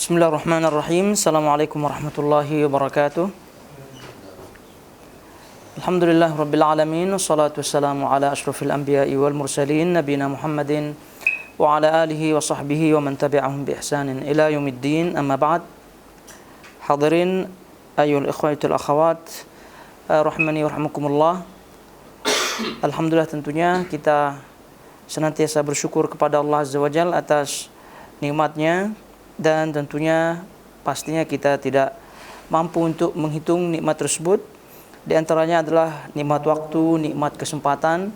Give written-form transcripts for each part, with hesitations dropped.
Bismillahirrahmanirrahim. Assalamualaikum warahmatullahi wabarakatuh. Alhamdulillah rabbil alamin, wassalatu wassalamu ala asyrafil anbiya'i wal mursalin nabiyina Muhammadin wa ala alihi wa sahbihi wa man tabi'ahum bi ihsanin ila yaumiddin. Amma ba'd. Hadirin ayyuhal ikhwatul akhawat, rahmani wa rahmakumullah. Alhamdulillah, tentunya kita senantiasa bersyukur kepada Allah Azza wa Jalla atas nikmatnya, dan tentunya pastinya kita tidak mampu untuk menghitung nikmat tersebut. Di antaranya adalah nikmat waktu, nikmat kesempatan,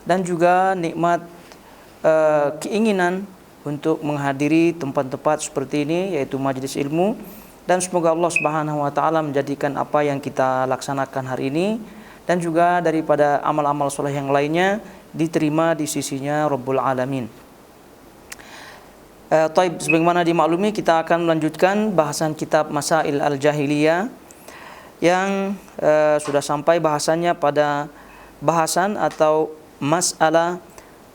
dan juga nikmat keinginan untuk menghadiri tempat-tempat seperti ini, yaitu majelis ilmu. Dan semoga Allah Subhanahu wa taala menjadikan apa yang kita laksanakan hari ini dan juga daripada amal-amal soleh yang lainnya diterima di sisinya Rabbul Alamin. Taib, sebagaimana dimaklumi, kita akan melanjutkan bahasan kitab Masail Al-Jahiliyah yang sudah sampai bahasannya pada bahasan atau mas'alah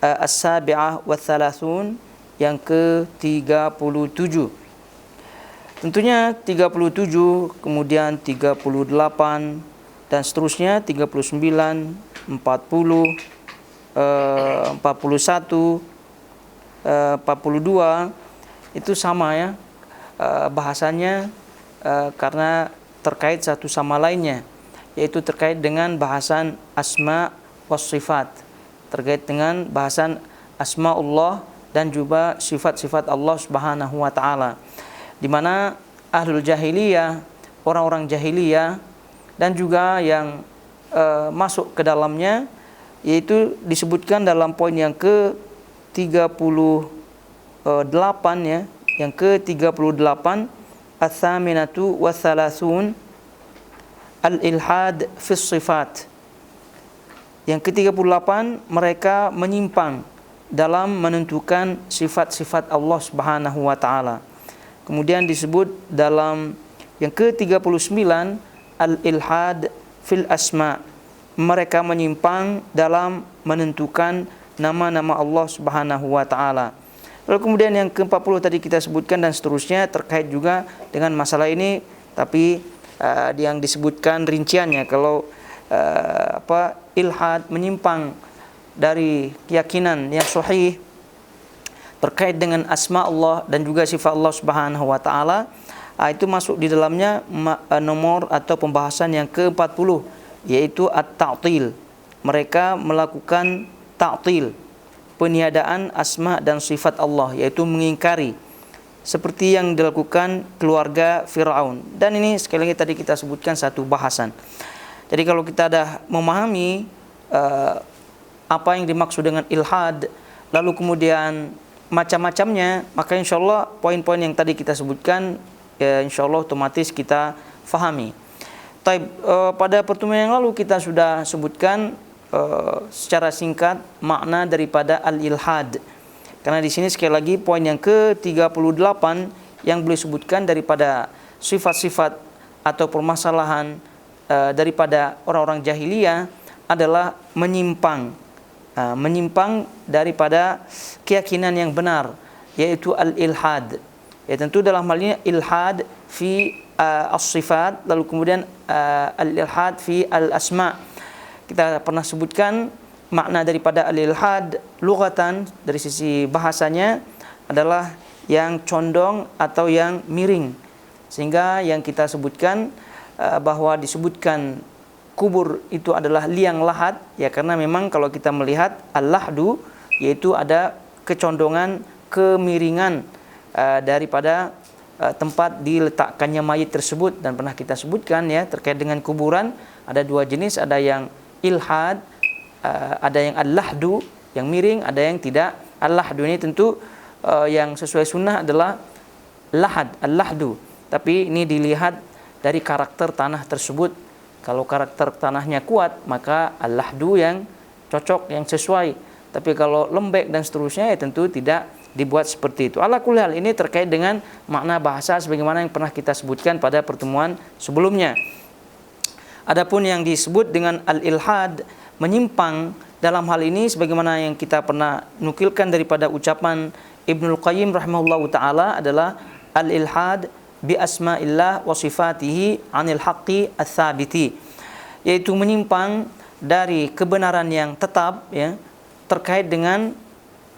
as-sabi'ah wa thalathun yang ke-37. Tentunya 37, kemudian 38 dan seterusnya, 39, 40, 41, 42 itu sama ya bahasannya, karena terkait satu sama lainnya, yaitu terkait dengan bahasan asma was sifat, terkait dengan bahasan asmaullah dan juga sifat-sifat Allah Subhanahu wa taala, di mana ahlul jahiliyah, orang-orang jahiliyah dan juga yang masuk ke dalamnya, yaitu disebutkan dalam poin yang ke-38 ya, yang ke-38, ats-tsaminatu watsalasun al-ilhad fi sifat. Yang ke-38, mereka menyimpang dalam menentukan sifat-sifat Allah Subhanahu wa taala. Kemudian disebut dalam yang ke-39 al-ilhad fil asma. Mereka menyimpang dalam menentukan nama-nama Allah Subhanahu wa taala. Lalu kemudian yang ke-40 tadi kita sebutkan dan seterusnya terkait juga dengan masalah ini, tapi yang disebutkan rinciannya. Kalau ilhad, menyimpang dari keyakinan yang sahih terkait dengan asma Allah dan juga sifat Allah Subhanahu wa taala, itu masuk di dalamnya nomor atau pembahasan yang ke-40, yaitu at-ta'til. Mereka melakukan ta'til, peniadaan asma dan sifat Allah, yaitu mengingkari seperti yang dilakukan keluarga Fir'aun. Dan ini sekali lagi tadi kita sebutkan satu bahasan. Jadi kalau kita dah memahami apa yang dimaksud dengan ilhad, lalu kemudian macam-macamnya, maka insyaallah poin-poin yang tadi kita sebutkan insyaallah otomatis kita fahami. Pada pertemuan yang lalu kita sudah sebutkan secara singkat makna daripada al-ilhad. Karena di sini sekali lagi poin yang ke-38 yang boleh sebutkan daripada sifat-sifat atau permasalahan daripada orang-orang jahiliyah adalah menyimpang daripada keyakinan yang benar, yaitu al-ilhad. Ya, tentu dalam hal ini ilhad fi as-sifat, lalu kemudian al-ilhad fi al-asma. Kita pernah sebutkan makna daripada al-ilhad lughatan dari sisi bahasanya adalah yang condong atau yang miring. Sehingga yang kita sebutkan bahwa disebutkan kubur itu adalah liang lahat, ya karena memang kalau kita melihat al-lahdu, yaitu ada kecondongan, kemiringan daripada tempat diletakkannya mayit tersebut. Dan pernah kita sebutkan ya, terkait dengan kuburan ada dua jenis, ada yang ilhad, ada yang al-lahdu, yang miring, ada yang tidak. Al-lahdu ini tentu yang sesuai sunnah adalah lahad, al-lahdu. Tapi ini dilihat dari karakter tanah tersebut. Kalau karakter tanahnya kuat, maka al-lahdu yang cocok, yang sesuai. Tapi kalau lembek dan seterusnya, ya tentu tidak dibuat seperti itu. Ala kulli hal, ini terkait dengan makna bahasa sebagaimana yang pernah kita sebutkan pada pertemuan sebelumnya. Adapun yang disebut dengan al-ilhad, menyimpang, dalam hal ini sebagaimana yang kita pernah nukilkan daripada ucapan Ibnul Qayyim rahimahullahu taala adalah al-ilhad bi asma'illah wa sifatihi 'anil haqqi ats-tsabiti, yaitu menyimpang dari kebenaran yang tetap ya terkait dengan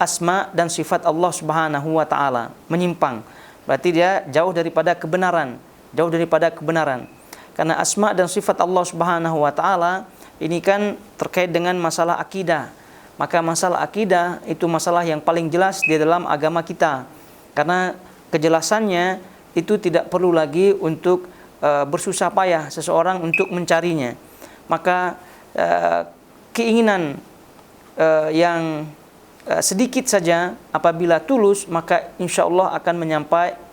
asma dan sifat Allah Subhanahu wa taala. Menyimpang berarti dia jauh daripada kebenaran, jauh daripada kebenaran. Karena asma dan sifat Allah Subhanahu wa taala ini kan terkait dengan masalah akidah. Maka masalah akidah itu masalah yang paling jelas di dalam agama kita. Karena kejelasannya itu tidak perlu lagi untuk bersusah payah seseorang untuk mencarinya. Maka keinginan yang sedikit saja apabila tulus, maka insya Allah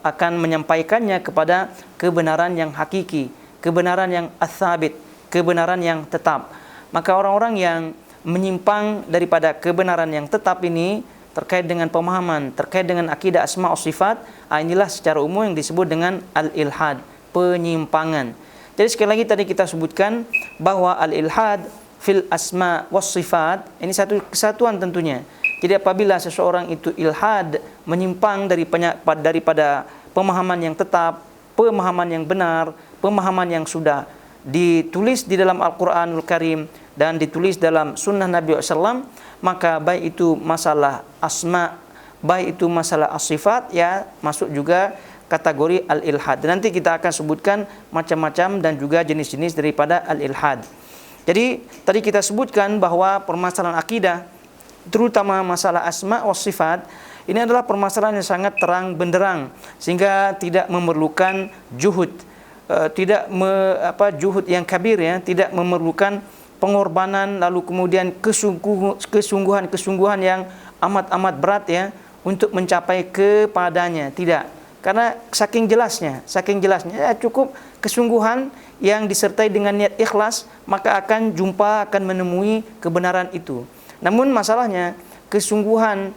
akan menyampaikannya kepada kebenaran yang hakiki, kebenaran yang ats-tsabit, kebenaran yang tetap. Maka orang-orang yang menyimpang daripada kebenaran yang tetap ini terkait dengan pemahaman, terkait dengan akidah asma wa sifat, inilah secara umum yang disebut dengan al-ilhad, penyimpangan. Jadi sekali lagi tadi kita sebutkan bahwa al-ilhad fil asma was sifat ini satu kesatuan tentunya. Jadi apabila seseorang itu ilhad, menyimpang daripada pemahaman yang tetap, pemahaman yang benar, pemahaman yang sudah ditulis di dalam Al-Quranul Karim dan ditulis dalam sunnah Nabi SAW, maka baik itu masalah asma, baik itu masalah as-sifat, ya masuk juga kategori al-ilhad. Nanti kita akan sebutkan macam-macam dan juga jenis-jenis daripada al-ilhad. Jadi tadi kita sebutkan bahwa permasalahan akidah, terutama masalah asma wa sifat, ini adalah permasalahan yang sangat terang benderang sehingga tidak memerlukan juhud, juhud yang kabir ya, tidak memerlukan pengorbanan lalu kemudian kesungguhan yang amat berat ya untuk mencapai kepadanya, tidak. Karena saking jelasnya ya, cukup kesungguhan yang disertai dengan niat ikhlas, maka akan menemui kebenaran itu. Namun masalahnya kesungguhan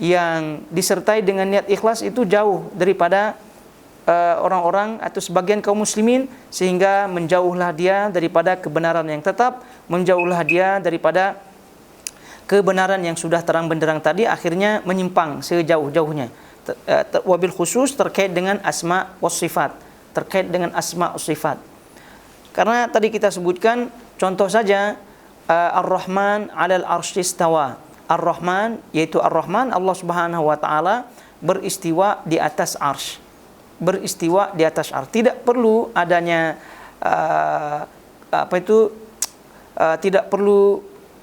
yang disertai dengan niat ikhlas itu jauh daripada orang-orang atau sebagian kaum muslimin, sehingga menjauhlah dia daripada kebenaran yang tetap, menjauhlah dia daripada kebenaran yang sudah terang benderang tadi, akhirnya menyimpang sejauh-jauhnya. Wabil khusus terkait dengan asma was sifat, terkait dengan asma was sifat. Karena tadi kita sebutkan contoh saja Ar-Rahman 'alal arsy istawa. Ar-Rahman yaitu Ar-Rahman, Allah Subhanahu wa taala beristiwa di atas arsy. Beristiwa di atas arsy. Tidak perlu adanya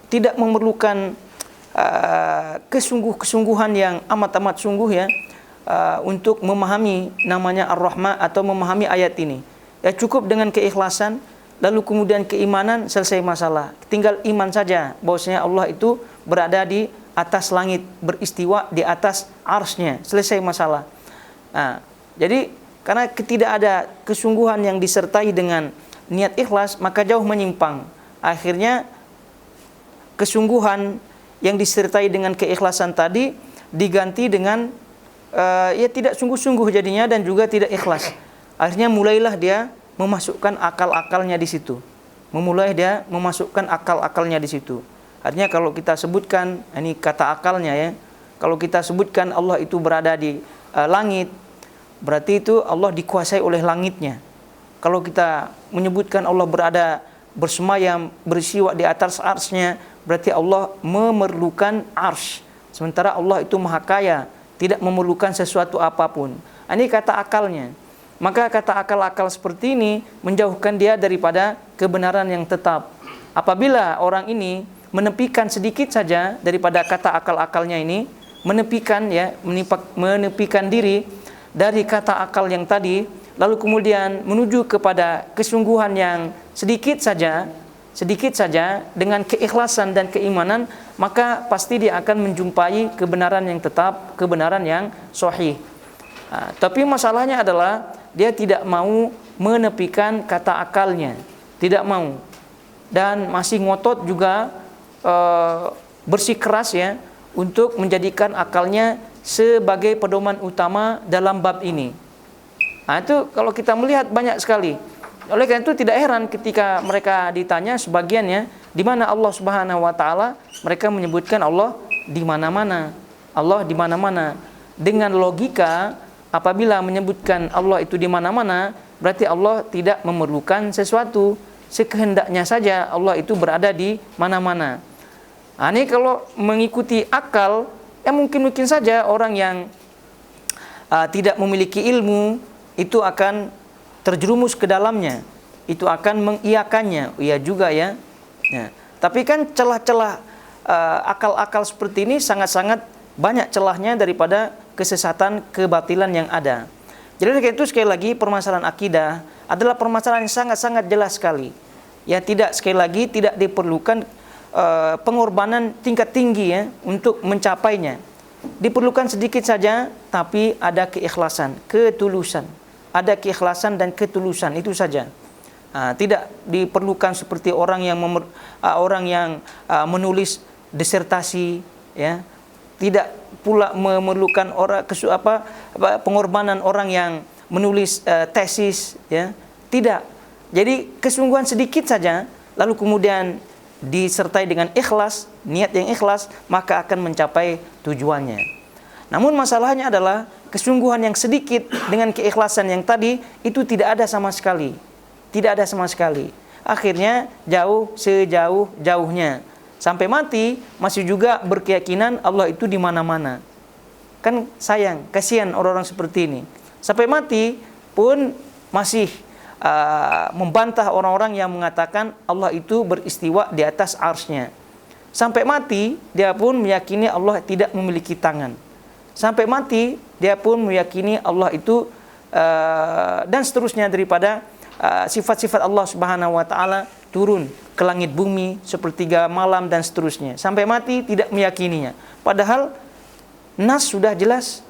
tidak memerlukan kesungguhan yang amat sungguh ya untuk memahami namanya Ar-Rahman atau memahami ayat ini. Ya cukup dengan keikhlasan, lalu kemudian keimanan, selesai masalah. Tinggal iman saja bahwasanya Allah itu berada di atas langit, beristiwa di atas arsy-Nya, selesai masalah. Nah, jadi karena tidak ada kesungguhan yang disertai dengan niat ikhlas, maka jauh menyimpang. Akhirnya kesungguhan yang disertai dengan keikhlasan tadi diganti dengan ya tidak sungguh-sungguh jadinya dan juga tidak ikhlas. Akhirnya mulailah dia memasukkan akal-akalnya di situ. Memulai dia memasukkan akal-akalnya di situ. Artinya kalau kita sebutkan, ini kata akalnya ya, kalau kita sebutkan Allah itu berada di langit, berarti itu Allah dikuasai oleh langitnya. Kalau kita menyebutkan Allah berada bersemayam, bersiwa di atas arsy-Nya, berarti Allah memerlukan arsy. Sementara Allah itu maha kaya, tidak memerlukan sesuatu apapun. Ini kata akalnya. Maka kata akal-akal seperti ini menjauhkan dia daripada kebenaran yang tetap. Apabila orang ini menepikan sedikit saja daripada kata akal-akalnya ini, menepikan diri dari kata akal yang tadi, lalu kemudian menuju kepada kesungguhan yang sedikit saja dengan keikhlasan dan keimanan, maka pasti dia akan menjumpai kebenaran yang tetap, kebenaran yang sahih. Tapi masalahnya adalah dia tidak mau menepikan kata akalnya, tidak mau, dan masih ngotot juga bersikeras ya untuk menjadikan akalnya sebagai pedoman utama dalam bab ini. Nah, itu kalau kita melihat banyak sekali. Oleh karena itu tidak heran ketika mereka ditanya sebagiannya, di mana Allah Subhanahu wa taala, mereka menyebutkan Allah di mana-mana. Allah di mana-mana. Dengan logika apabila menyebutkan Allah itu di mana-mana, berarti Allah tidak memerlukan sesuatu. Sekehendaknya saja Allah itu berada di mana-mana. Nah, ini kalau mengikuti akal, ya mungkin saja orang yang tidak memiliki ilmu itu akan terjerumus ke dalamnya, itu akan mengiyakannya, iya juga ya. Ya. Tapi kan celah-celah akal-akal seperti ini sangat-sangat banyak celahnya daripada kesesatan, kebatilan yang ada. Jadi itu sekali lagi permasalahan akidah adalah permasalahan yang sangat-sangat jelas sekali. Ya, sekali lagi tidak diperlukan pengorbanan tingkat tinggi ya untuk mencapainya. Diperlukan sedikit saja, tapi ada keikhlasan, ketulusan. Ada keikhlasan dan ketulusan, itu saja. Tidak diperlukan seperti orang yang menulis disertasi, ya. Tidak pula memerlukan pengorbanan orang yang menulis tesis, ya. Tidak. Jadi kesungguhan sedikit saja, lalu kemudian disertai dengan ikhlas, niat yang ikhlas, maka akan mencapai tujuannya. Namun masalahnya adalah kesungguhan yang sedikit dengan keikhlasan yang tadi itu tidak ada sama sekali. Tidak ada sama sekali. Akhirnya sejauh-jauhnya. Sampai mati masih juga berkeyakinan Allah itu di mana-mana. Kan sayang, kasihan orang-orang seperti ini. Sampai mati pun masih membantah orang-orang yang mengatakan Allah itu beristiwa di atas arsy-Nya. Sampai mati dia pun meyakini Allah tidak memiliki tangan. Sampai mati dia pun meyakini Allah itu dan seterusnya daripada sifat-sifat Allah Subhanahu wa taala turun ke langit bumi sepertiga malam dan seterusnya. Sampai mati tidak meyakininya. Padahal nas sudah jelas,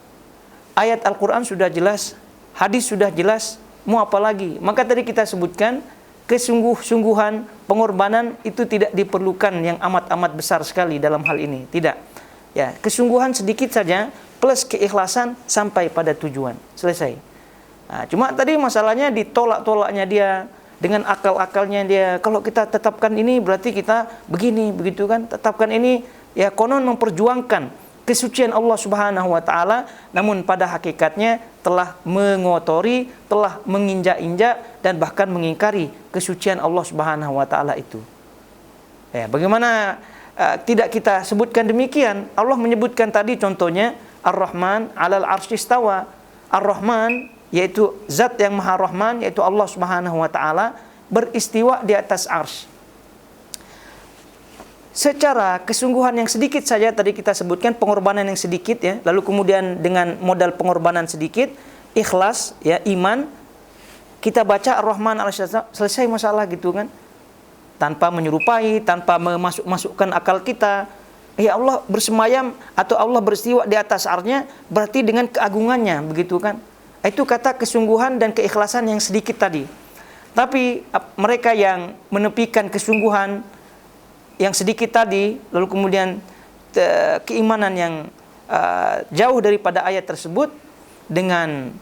ayat Al-Qur'an sudah jelas, hadis sudah jelas, mau apa lagi? Maka tadi kita sebutkan kesungguh-sungguhan, pengorbanan itu tidak diperlukan yang amat-amat besar sekali dalam hal ini. Tidak. Ya, kesungguhan sedikit saja plus keikhlasan sampai pada tujuan. Selesai. Nah, cuma tadi masalahnya ditolak-tolaknya dia dengan akal-akalnya dia. Kalau kita tetapkan ini berarti kita begini, begitu kan? Tetapkan ini ya konon memperjuangkan kesucian Allah Subhanahu wa taala, namun pada hakikatnya telah mengotori, telah menginjak-injak dan bahkan mengingkari kesucian Allah Subhanahu wa taala itu. Ya, bagaimana tidak kita sebutkan demikian? Allah menyebutkan tadi contohnya Ar-Rahman 'alal 'arsy istawa. Ar-Rahman yaitu zat yang Maha Rahman, yaitu Allah Subhanahu wa taala beristiwa di atas arsy. Secara kesungguhan yang sedikit saja tadi kita sebutkan pengorbanan yang sedikit ya, lalu kemudian dengan modal pengorbanan sedikit, ikhlas ya, iman, kita baca Ar-Rahman selesai masalah gitu kan. Tanpa menyerupai, tanpa memasukkan akal kita. Ya Allah bersemayam atau Allah beristiwa di atas arsy-Nya berarti dengan keagungannya begitu kan. Itu kata kesungguhan dan keikhlasan yang sedikit tadi. Tapi mereka yang menepikan kesungguhan yang sedikit tadi, lalu kemudian keimanan yang jauh daripada ayat tersebut dengan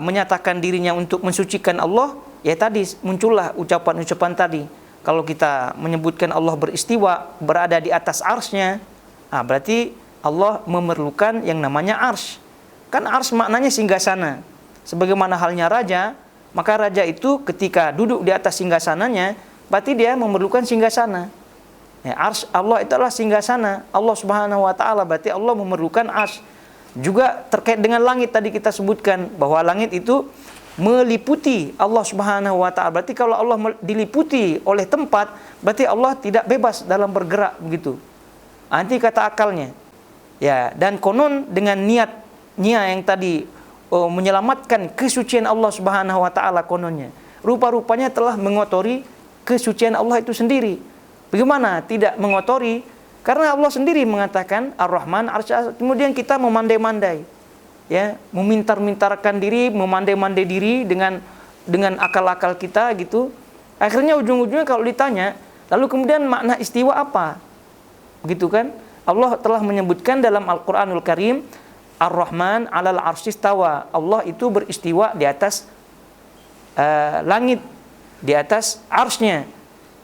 menyatakan dirinya untuk mensucikan Allah, ya tadi muncullah ucapan-ucapan tadi. Kalau kita menyebutkan Allah beristiwa, berada di atas arsy-Nya, berarti Allah memerlukan yang namanya arsy. Kan arsy maknanya singgasana. Sebagaimana halnya raja, maka raja itu ketika duduk di atas singgasananya, berarti dia memerlukan singgasana. Ya, arsy Allah itu adalah singgasana Allah Subhanahu wa taala, berarti Allah memerlukan arsy. Juga terkait dengan langit tadi kita sebutkan bahwa langit itu meliputi Allah Subhanahu wa taala. Berarti kalau Allah diliputi oleh tempat, berarti Allah tidak bebas dalam bergerak begitu. Nanti kata akalnya. Ya, dan konon dengan niatnya yang tadi menyelamatkan kesucian Allah Subhanahu wa taala kononnya. Rupa-rupanya telah mengotori kesucian Allah itu sendiri. Bagaimana tidak mengotori? Karena Allah sendiri mengatakan Ar-Rahman 'arsy, kemudian kita memandai-mandai. Ya, memintar-mintarkan diri, memandai-mandai diri dengan akal-akal kita gitu. Akhirnya ujung-ujungnya kalau ditanya, lalu kemudian makna istiwa apa? Begitu kan? Allah telah menyebutkan dalam Al-Qur'anul Karim Ar-Rahman 'alal 'arsy istawa. Allah itu beristiwa di atas langit, di atas arsy-Nya.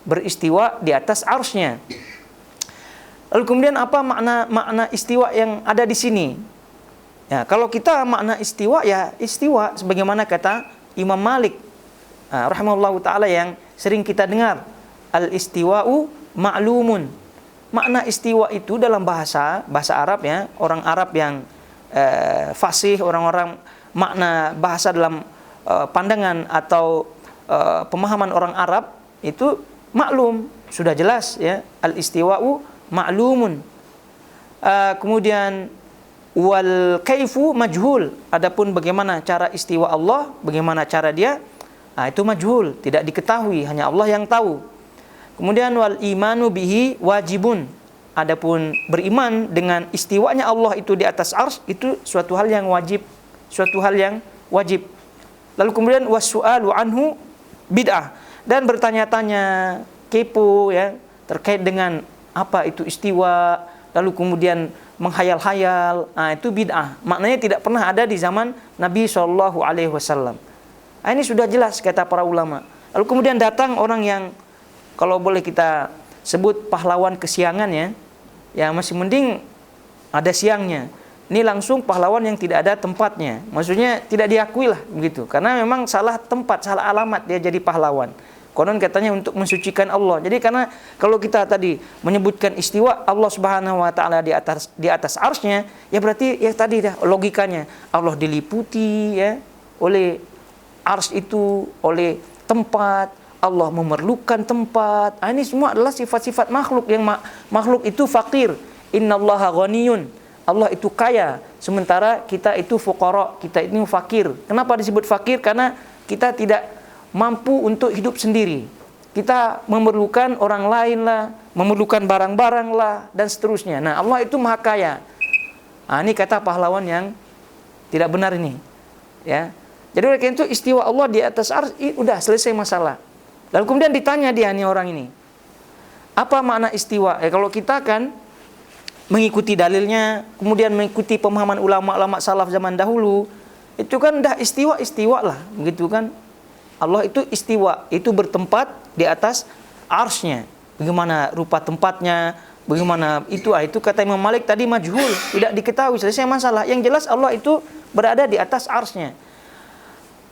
Beristiwa di atas arsy-Nya. Lalu kemudian apa makna istiwa yang ada di sini? Ya, kalau kita makna istiwa, ya istiwa sebagaimana kata Imam Malik rahimahullahu taala yang sering kita dengar, al-istiwa'u ma'lumun. Makna istiwa itu dalam bahasa Arab ya, orang Arab yang fasih, orang-orang makna bahasa dalam pandangan atau pemahaman orang Arab itu maklum, sudah jelas ya, al-istiwa'u ma'lumun. Kemudian wal kaifu majhul. Adapun bagaimana cara istiwa Allah, bagaimana cara dia, itu majhul, tidak diketahui, hanya Allah yang tahu. Kemudian wal imanu bihi wajibun. Adapun beriman dengan istiwanya Allah itu di atas arsy, itu suatu hal yang wajib, suatu hal yang wajib. Lalu kemudian wasu'alu anhu bid'ah, dan bertanya-tanya, kepo ya terkait dengan apa itu istiwa, lalu kemudian menghayal-hayal, itu bid'ah. Maknanya tidak pernah ada di zaman Nabi SAW. Ini sudah jelas kata para ulama. Lalu kemudian datang orang yang kalau boleh kita sebut pahlawan kesiangan ya masih mending ada siangnya. Ini langsung pahlawan yang tidak ada tempatnya. Maksudnya tidak diakui lah begitu. Karena memang salah tempat, salah alamat dia jadi pahlawan. Konon katanya untuk mensucikan Allah. Jadi karena kalau kita tadi menyebutkan istiwa Allah Subhanahu wa taala di atas arsy-nya, ya berarti ya tadi dah logikanya Allah diliputi ya oleh arsy itu, oleh tempat, Allah memerlukan tempat. Ini semua adalah sifat-sifat makhluk yang makhluk itu fakir. Innallaha ghaniyun. Allah itu kaya, sementara kita itu fuqara, kita ini fakir. Kenapa disebut fakir? Karena kita tidak mampu untuk hidup sendiri. Kita memerlukan orang lain lah, memerlukan barang-barang lah, dan seterusnya. Nah, Allah itu maha kaya. Ini kata pahlawan yang tidak benar ini. Ya. Jadi oleh karena itu istiwa Allah di atas arsy, udah selesai masalah. Lalu kemudian ditanya dia nih orang ini, apa makna istiwa? Kalau kita kan mengikuti dalilnya, kemudian mengikuti pemahaman ulama-ulama salaf zaman dahulu, itu kan dah istiwa lah, begitu kan? Allah itu istiwa, itu bertempat di atas arsy-nya. Bagaimana rupa tempatnya, bagaimana itu kata Imam Malik tadi majhul, tidak diketahui, selesai masalah. Yang jelas Allah itu berada di atas arsy-nya.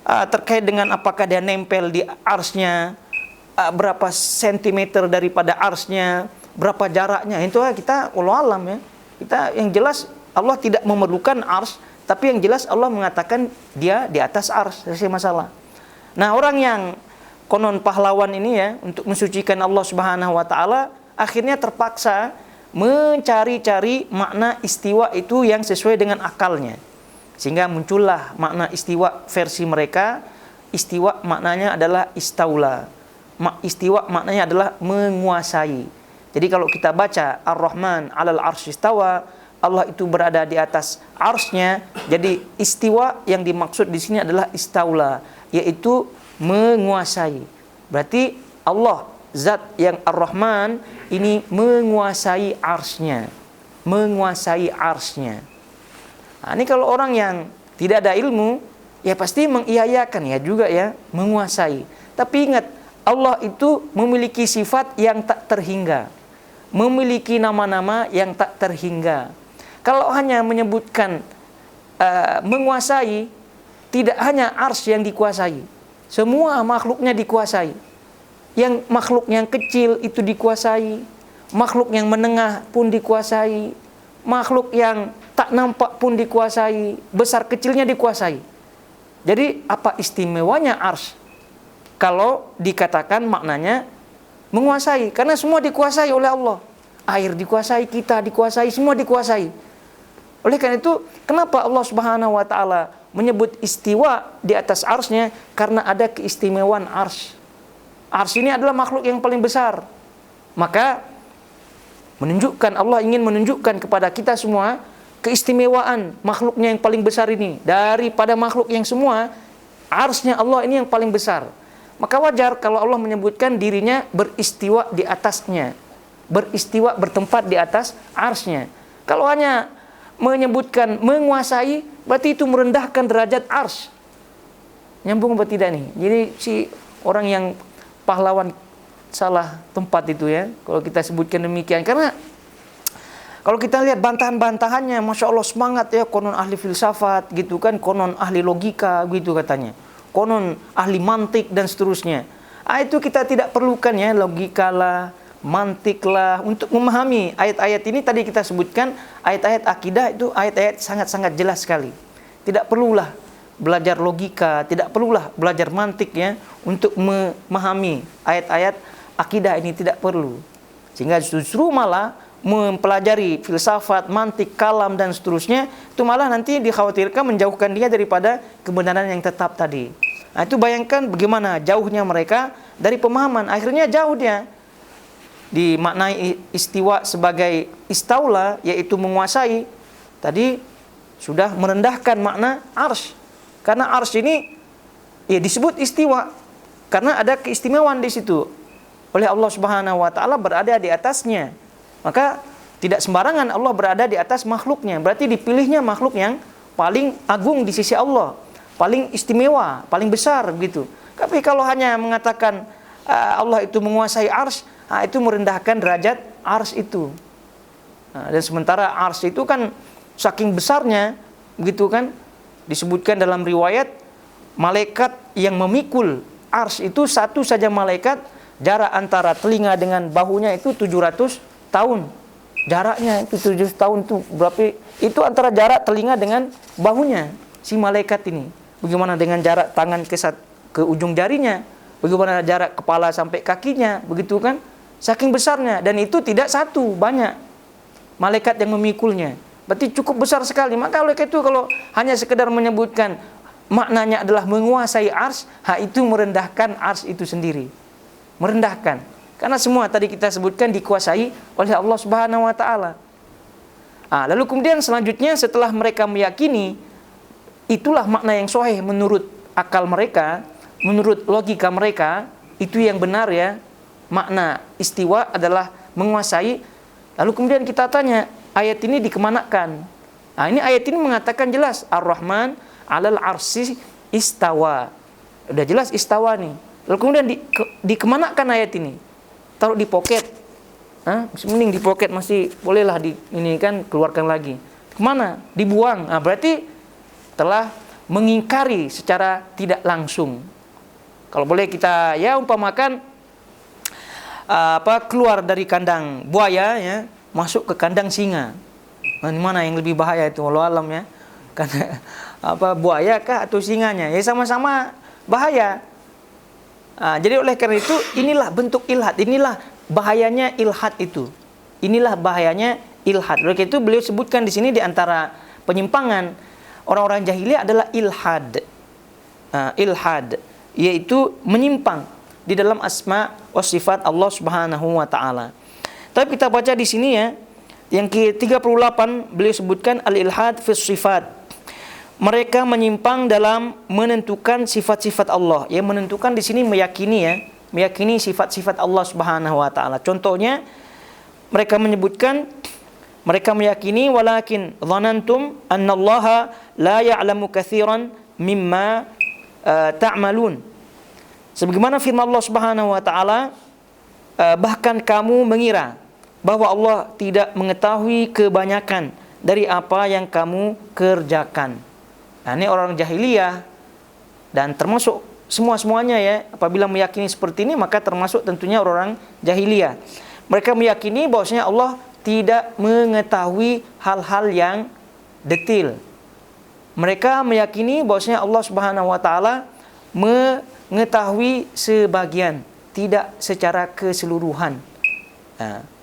Terkait dengan apakah dia nempel di arsy-nya, berapa sentimeter daripada arsy-nya, berapa jaraknya, itu kita wallahu alam ya. Kita yang jelas Allah tidak memerlukan arsy, tapi yang jelas Allah mengatakan dia di atas arsy, selesai masalah. Nah, orang yang konon pahlawan ini ya untuk mensucikan Allah Subhanahu wa taala akhirnya terpaksa mencari-cari makna istiwa itu yang sesuai dengan akalnya. Sehingga muncullah makna istiwa versi mereka. Istiwa maknanya adalah istaula. Istiwa maknanya adalah menguasai. Jadi kalau kita baca Ar-Rahman 'alal 'arsy istawa, Allah itu berada di atas arsy-nya. Jadi istiwa yang dimaksud di sini adalah istaula, yaitu menguasai. Berarti Allah zat yang Ar-Rahman ini menguasai arsy-nya. Menguasai arsy-nya. Ini kalau orang yang tidak ada ilmu, ya pasti mengiyakan ya juga ya, menguasai. Tapi ingat, Allah itu memiliki sifat yang tak terhingga. Memiliki nama-nama yang tak terhingga. Kalau hanya menyebutkan menguasai, tidak hanya arsy yang dikuasai, semua makhluknya dikuasai. Yang makhluk yang kecil itu dikuasai, makhluk yang menengah pun dikuasai, makhluk yang tak nampak pun dikuasai, besar kecilnya dikuasai. Jadi apa istimewanya arsy? Kalau dikatakan maknanya menguasai, karena semua dikuasai oleh Allah. Air dikuasai, kita dikuasai, semua dikuasai. Oleh karena itu, kenapa Allah Subhanahu wa taala menyebut istiwa di atas arsy-nya? Karena ada keistimewaan arsy. Arsy ini adalah makhluk yang paling besar. Maka menunjukkan, Allah ingin menunjukkan kepada kita semua keistimewaan makhluknya yang paling besar ini. Daripada makhluk yang semua, arsy-nya Allah ini yang paling besar. Maka wajar kalau Allah menyebutkan dirinya beristiwa di atasnya. Beristiwa, bertempat di atas arsy-nya. Kalau hanya menyebutkan menguasai, berarti itu merendahkan derajat arsy. Nyambung apa tidak nih? Jadi si orang yang pahlawan salah tempat itu ya, kalau kita sebutkan demikian. Karena Kalau kita lihat bantahan-bantahannya, Masya Allah semangat ya, konon ahli filsafat gitu kan, konon ahli logika gitu katanya, konon ahli mantik dan seterusnya. Itu kita tidak perlukan ya, logika lah, mantik lah, untuk memahami ayat-ayat ini. Tadi kita sebutkan ayat-ayat akidah itu ayat-ayat sangat-sangat jelas sekali. Tidak perlulah belajar logika, tidak perlulah belajar mantik ya, untuk memahami ayat-ayat akidah ini, tidak perlu. Sehingga justru malah mempelajari filsafat, mantik, kalam dan seterusnya, itu malah nanti dikhawatirkan menjauhkan dia daripada kebenaran yang tetap tadi. Nah, itu bayangkan bagaimana jauhnya mereka dari pemahaman. Akhirnya jauh dia. Dimaknai istiwa sebagai istaula, yaitu menguasai. Tadi sudah merendahkan makna arsy. Karena arsy ini ya disebut istiwa karena ada keistimewaan di situ. Oleh Allah Subhanahu wa taala berada di atasnya. Maka tidak sembarangan Allah berada di atas makhluknya. Berarti dipilihnya makhluk yang paling agung di sisi Allah, paling istimewa, paling besar begitu. Tapi kalau hanya mengatakan Allah itu menguasai arsy, itu merendahkan derajat arsy itu. Dan sementara arsy itu kan saking besarnya begitu kan, disebutkan dalam riwayat malaikat yang memikul arsy itu satu saja malaikat, jarak antara telinga dengan bahunya itu 700 tahun. Jaraknya itu 700 tahun itu berapa? Itu antara jarak telinga dengan bahunya si malaikat ini. Bagaimana dengan jarak tangan ke ujung jarinya? Bagaimana jarak kepala sampai kakinya? Begitu kan? Saking besarnya, dan itu tidak satu, banyak malaikat yang memikulnya. Berarti cukup besar sekali. Maka oleh itu kalau hanya sekedar menyebutkan maknanya adalah menguasai arsy, itu merendahkan arsy itu sendiri. Merendahkan. Karena semua tadi kita sebutkan dikuasai oleh Allah Subhanahu wa taala. Lalu kemudian selanjutnya setelah mereka meyakini itulah makna yang sahih menurut akal mereka, menurut logika mereka, itu yang benar ya. Makna istiwa adalah menguasai. Lalu kemudian kita tanya, ayat ini dikemanakan? Ini ayat ini mengatakan jelas Ar-Rahman 'alal 'arsy istawa. Udah jelas istawa nih. Lalu kemudian dikemanakan ayat ini? Taruh di pocket. Mending di pocket masih bolehlah ini kan keluarkan lagi. Kemana? Dibuang. Berarti telah mengingkari secara tidak langsung. Kalau boleh kita ya umpamakan keluar dari kandang buaya ya, masuk ke kandang singa. Mana yang lebih bahaya itu? Wallahu alam ya. Karena buaya kah atau singanya? Ya sama-sama bahaya. Jadi oleh karena itu inilah bentuk ilhad, inilah bahayanya ilhad itu. Inilah bahayanya ilhad. Oleh karena itu beliau sebutkan di sini di antara penyimpangan orang-orang jahiliyah adalah ilhad. Ilhad yaitu menyimpang di dalam asma wa sifat Allah Subhanahu wa taala. Tapi kita baca di sini ya, yang ke-38 beliau sebutkan al-ilhad fi sifat. Mereka menyimpang dalam menentukan sifat-sifat Allah. Yang menentukan di sini meyakini ya, meyakini sifat-sifat Allah Subhanahu wa taala. Contohnya mereka menyebutkan, mereka meyakini walakin dhanantum annallaha la ya'lamu katsiran mimma ta'malun. Sebagaimana firman Allah Subhanahu wa taala, bahkan kamu mengira bahwa Allah tidak mengetahui kebanyakan dari apa yang kamu kerjakan. Ini orang jahiliyah, dan termasuk semua-semuanya ya, apabila meyakini seperti ini maka termasuk tentunya orang jahiliyah. Mereka meyakini bahwasanya Allah tidak mengetahui hal-hal yang detil. Mereka meyakini bahwasanya Allah Subhanahu wa taala mengetahui sebagian, tidak secara keseluruhan.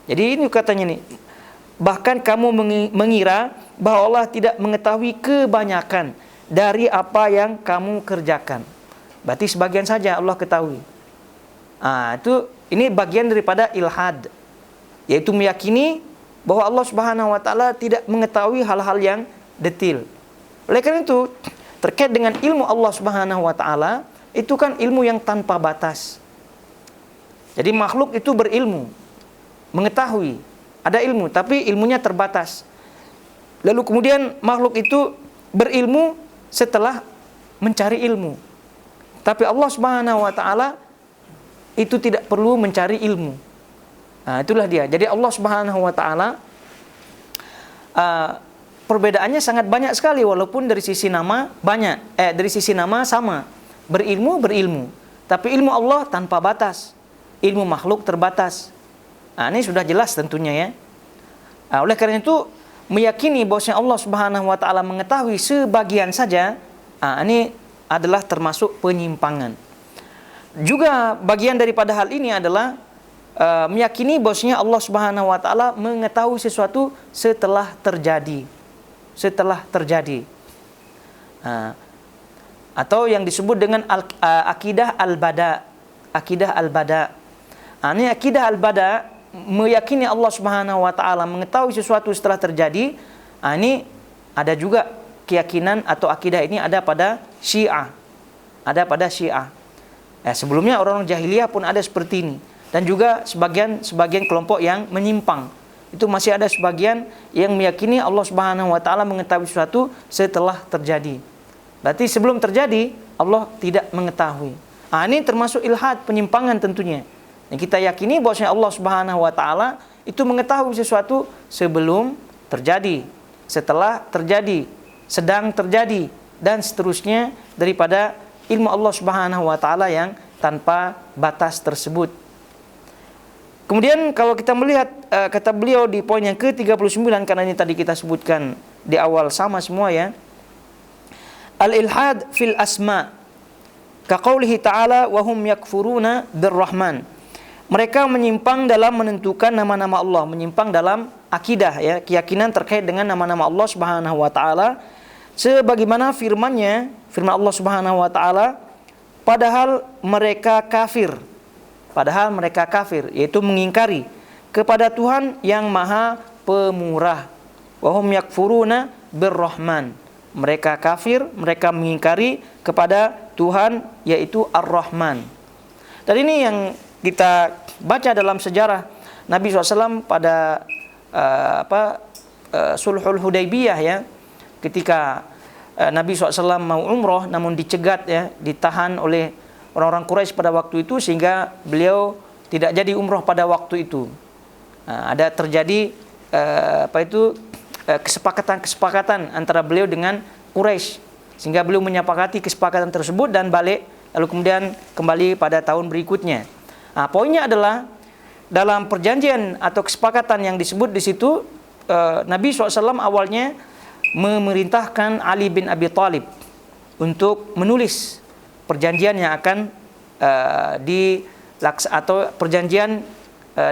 Jadi ini katanya nih, bahkan kamu mengira bahwa Allah tidak mengetahui kebanyakan dari apa yang kamu kerjakan. Berarti sebagian saja Allah ketahui. Ini bagian daripada ilhad, yaitu meyakini bahwa Allah Subhanahu wa taala tidak mengetahui hal-hal yang detil. Oleh karena itu, terkait dengan ilmu Allah Subhanahu wa taala, itu kan ilmu yang tanpa batas. Jadi makhluk itu berilmu, mengetahui, ada ilmu, tapi ilmunya terbatas. Lalu kemudian makhluk itu berilmu setelah mencari ilmu. Tapi Allah Subhanahu wa taala itu tidak perlu mencari ilmu. Itulah dia. Jadi Allah Subhanahu wa taala perbedaannya sangat banyak sekali, walaupun dari sisi nama dari sisi nama sama. Berilmu, tapi ilmu Allah tanpa batas, ilmu makhluk terbatas. Ini sudah jelas tentunya ya. Oleh karena itu, meyakini bahwasanya Allah Subhanahu wa taala mengetahui sebagian saja, ini adalah termasuk penyimpangan. Juga bagian daripada hal ini adalah meyakini bahwasanya Allah Subhanahu wa taala mengetahui sesuatu setelah terjadi. Atau yang disebut dengan akidah al-bada. Ini akidah al-bada, meyakini Allah Subhanahu wa taala mengetahui sesuatu setelah terjadi. Ini ada juga keyakinan atau akidah ini ada pada Syiah. Sebelumnya orang-orang jahiliyah pun ada seperti ini, dan juga sebagian kelompok yang menyimpang. Itu masih ada sebagian yang meyakini Allah Subhanahu wa taala mengetahui sesuatu setelah terjadi. Berarti sebelum terjadi Allah tidak mengetahui. Ini termasuk ilhad, penyimpangan tentunya. Yang kita yakini bahwasanya Allah Subhanahu wa taala itu mengetahui sesuatu sebelum terjadi, setelah terjadi, sedang terjadi, dan seterusnya daripada ilmu Allah Subhanahu wa taala yang tanpa batas tersebut. Kemudian kalau kita melihat kata beliau di poin yang ke-39, karena ini tadi kita sebutkan di awal sama semua ya. Al-ilhad fil asma, ka qaulihi ta'ala wa hum yakfuruna birrahman. Mereka menyimpang dalam menentukan nama-nama Allah, menyimpang dalam akidah ya, keyakinan terkait dengan nama-nama Allah Subhanahu wa taala, sebagaimana firman Allah Subhanahu wa taala, padahal mereka kafir, yaitu mengingkari kepada Tuhan yang Maha Pemurah. Wa hum yakfuruna birrahman. Mereka kafir, mereka mengingkari kepada Tuhan yaitu Ar-Rahman. Dan ini yang kita baca dalam sejarah Nabi SAW pada Sulhul Hudaybiyah ya, ketika Nabi SAW mau umroh namun dicegat ya, ditahan oleh orang-orang Quraisy pada waktu itu, sehingga beliau tidak jadi umroh pada waktu itu. Ada terjadi kesepakatan antara beliau dengan Quraisy, sehingga beliau menyepakati kesepakatan tersebut dan balik, lalu kemudian kembali pada tahun berikutnya. Poinnya adalah dalam perjanjian atau kesepakatan yang disebut di situ, Nabi SAW awalnya memerintahkan Ali bin Abi Thalib untuk menulis perjanjian yang akan atau perjanjian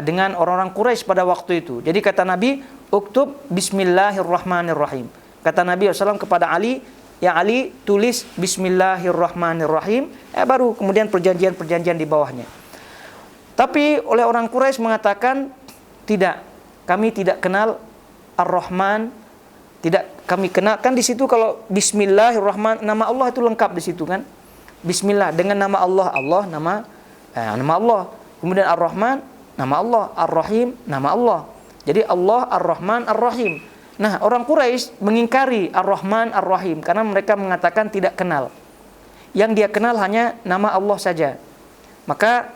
dengan orang-orang Quraisy pada waktu itu. Jadi kata Nabi, uktub bismillahirrahmanirrahim. Kata Nabi SAW kepada Ali, ya Ali, tulis bismillahirrahmanirrahim. Baru kemudian perjanjian-perjanjian di bawahnya. Tapi oleh orang Quraisy mengatakan, tidak, kami tidak kenal Ar-Rahman, tidak kami kenal. Kan di situ kalau bismillahirrahman, nama Allah itu lengkap di situ kan. Bismillah dengan nama Allah, nama Allah. Kemudian Ar-Rahman, nama Allah, Ar-Rahim, nama Allah. Jadi Allah Ar-Rahman Ar-Rahim. Nah, orang Quraisy mengingkari Ar-Rahman Ar-Rahim karena mereka mengatakan tidak kenal. Yang dia kenal hanya nama Allah saja. Maka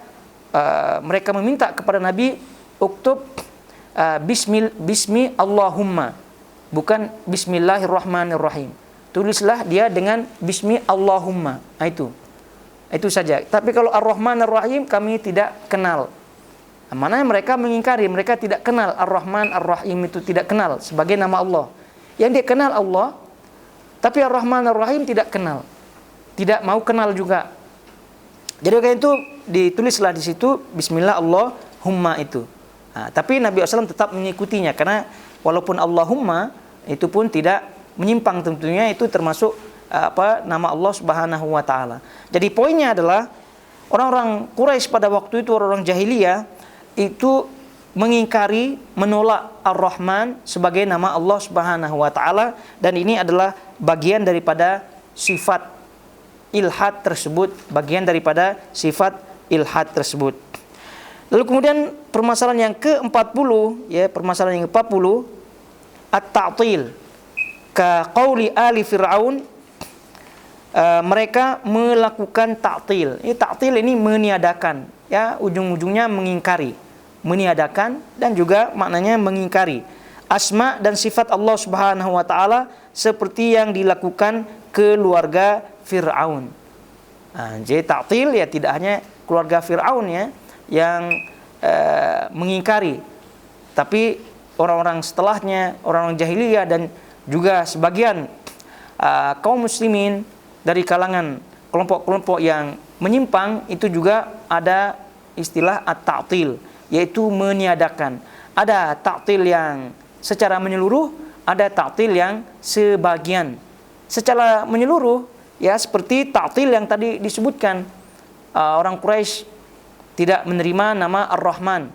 mereka meminta kepada Nabi, uktub bismi Allahumma, bukan bismillahirrahmanirrahim. Tulislah dia dengan bismi Allahumma. Itu saja. Tapi kalau Ar-Rahman Ar-Rahim kami tidak kenal. Mana mereka mengingkari, mereka tidak kenal Ar-Rahman Ar-Rahim, itu tidak kenal sebagai nama Allah. Yang dia kenal Allah, tapi Ar-Rahman Ar-Rahim tidak kenal. Tidak mau kenal juga. Jadi kayak itu ditulislah di situ bismillah Allahumma itu. Tapi Nabi SAW tetap mengikutinya, karena walaupun Allahumma itu pun tidak menyimpang, tentunya itu termasuk nama Allah Subhanahu wa taala. Jadi poinnya adalah orang-orang Quraisy pada waktu itu, orang-orang jahiliyah itu mengingkari, menolak Ar-Rahman sebagai nama Allah Subhanahu wa taala, dan ini adalah bagian daripada sifat ilhad tersebut, Lalu kemudian permasalahan yang ke-40 ya, at-ta'til ka qauli ali fir'aun, mereka melakukan ta'til. Ta'til ini meniadakan, ya, ujung-ujungnya mengingkari, meniadakan dan juga maknanya mengingkari. asma dan sifat Allah Subhanahu wa taala seperti yang dilakukan keluarga Fir'aun. Jadi ta'til ya tidak hanya keluarga Fir'aun ya yang mengingkari, tapi orang-orang setelahnya, orang-orang jahiliyah dan juga sebagian kaum muslimin dari kalangan kelompok-kelompok yang menyimpang itu juga ada istilah at-ta'til, yaitu meniadakan. Ada ta'til yang secara menyeluruh, ada ta'til yang sebagian. Secara menyeluruh ya seperti ta'til yang tadi disebutkan, orang Quraisy tidak menerima nama Ar-Rahman.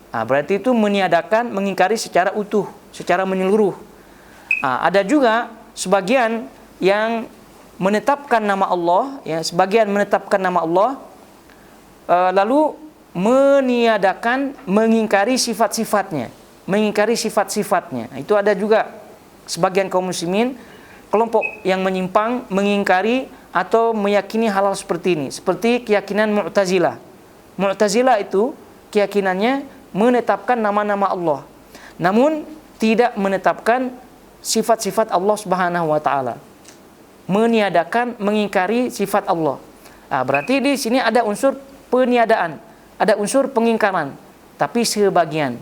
Berarti itu meniadakan, mengingkari secara utuh, secara menyeluruh. Ada juga sebagian yang menetapkan nama Allah, ya, sebagian menetapkan nama Allah, lalu meniadakan, mengingkari sifat-sifatnya, mengingkari sifat-sifatnya. Itu ada juga sebagian kaum muslimin, kelompok yang menyimpang, mengingkari atau meyakini hal-hal seperti ini, seperti keyakinan Mu'tazilah. Mu'tazilah itu keyakinannya menetapkan nama-nama Allah, namun tidak menetapkan sifat-sifat Allah Subhanahu wa taala. Meniadakan, mengingkari sifat Allah. Berarti di sini ada unsur peniadaan, ada unsur pengingkaran, tapi sebagian.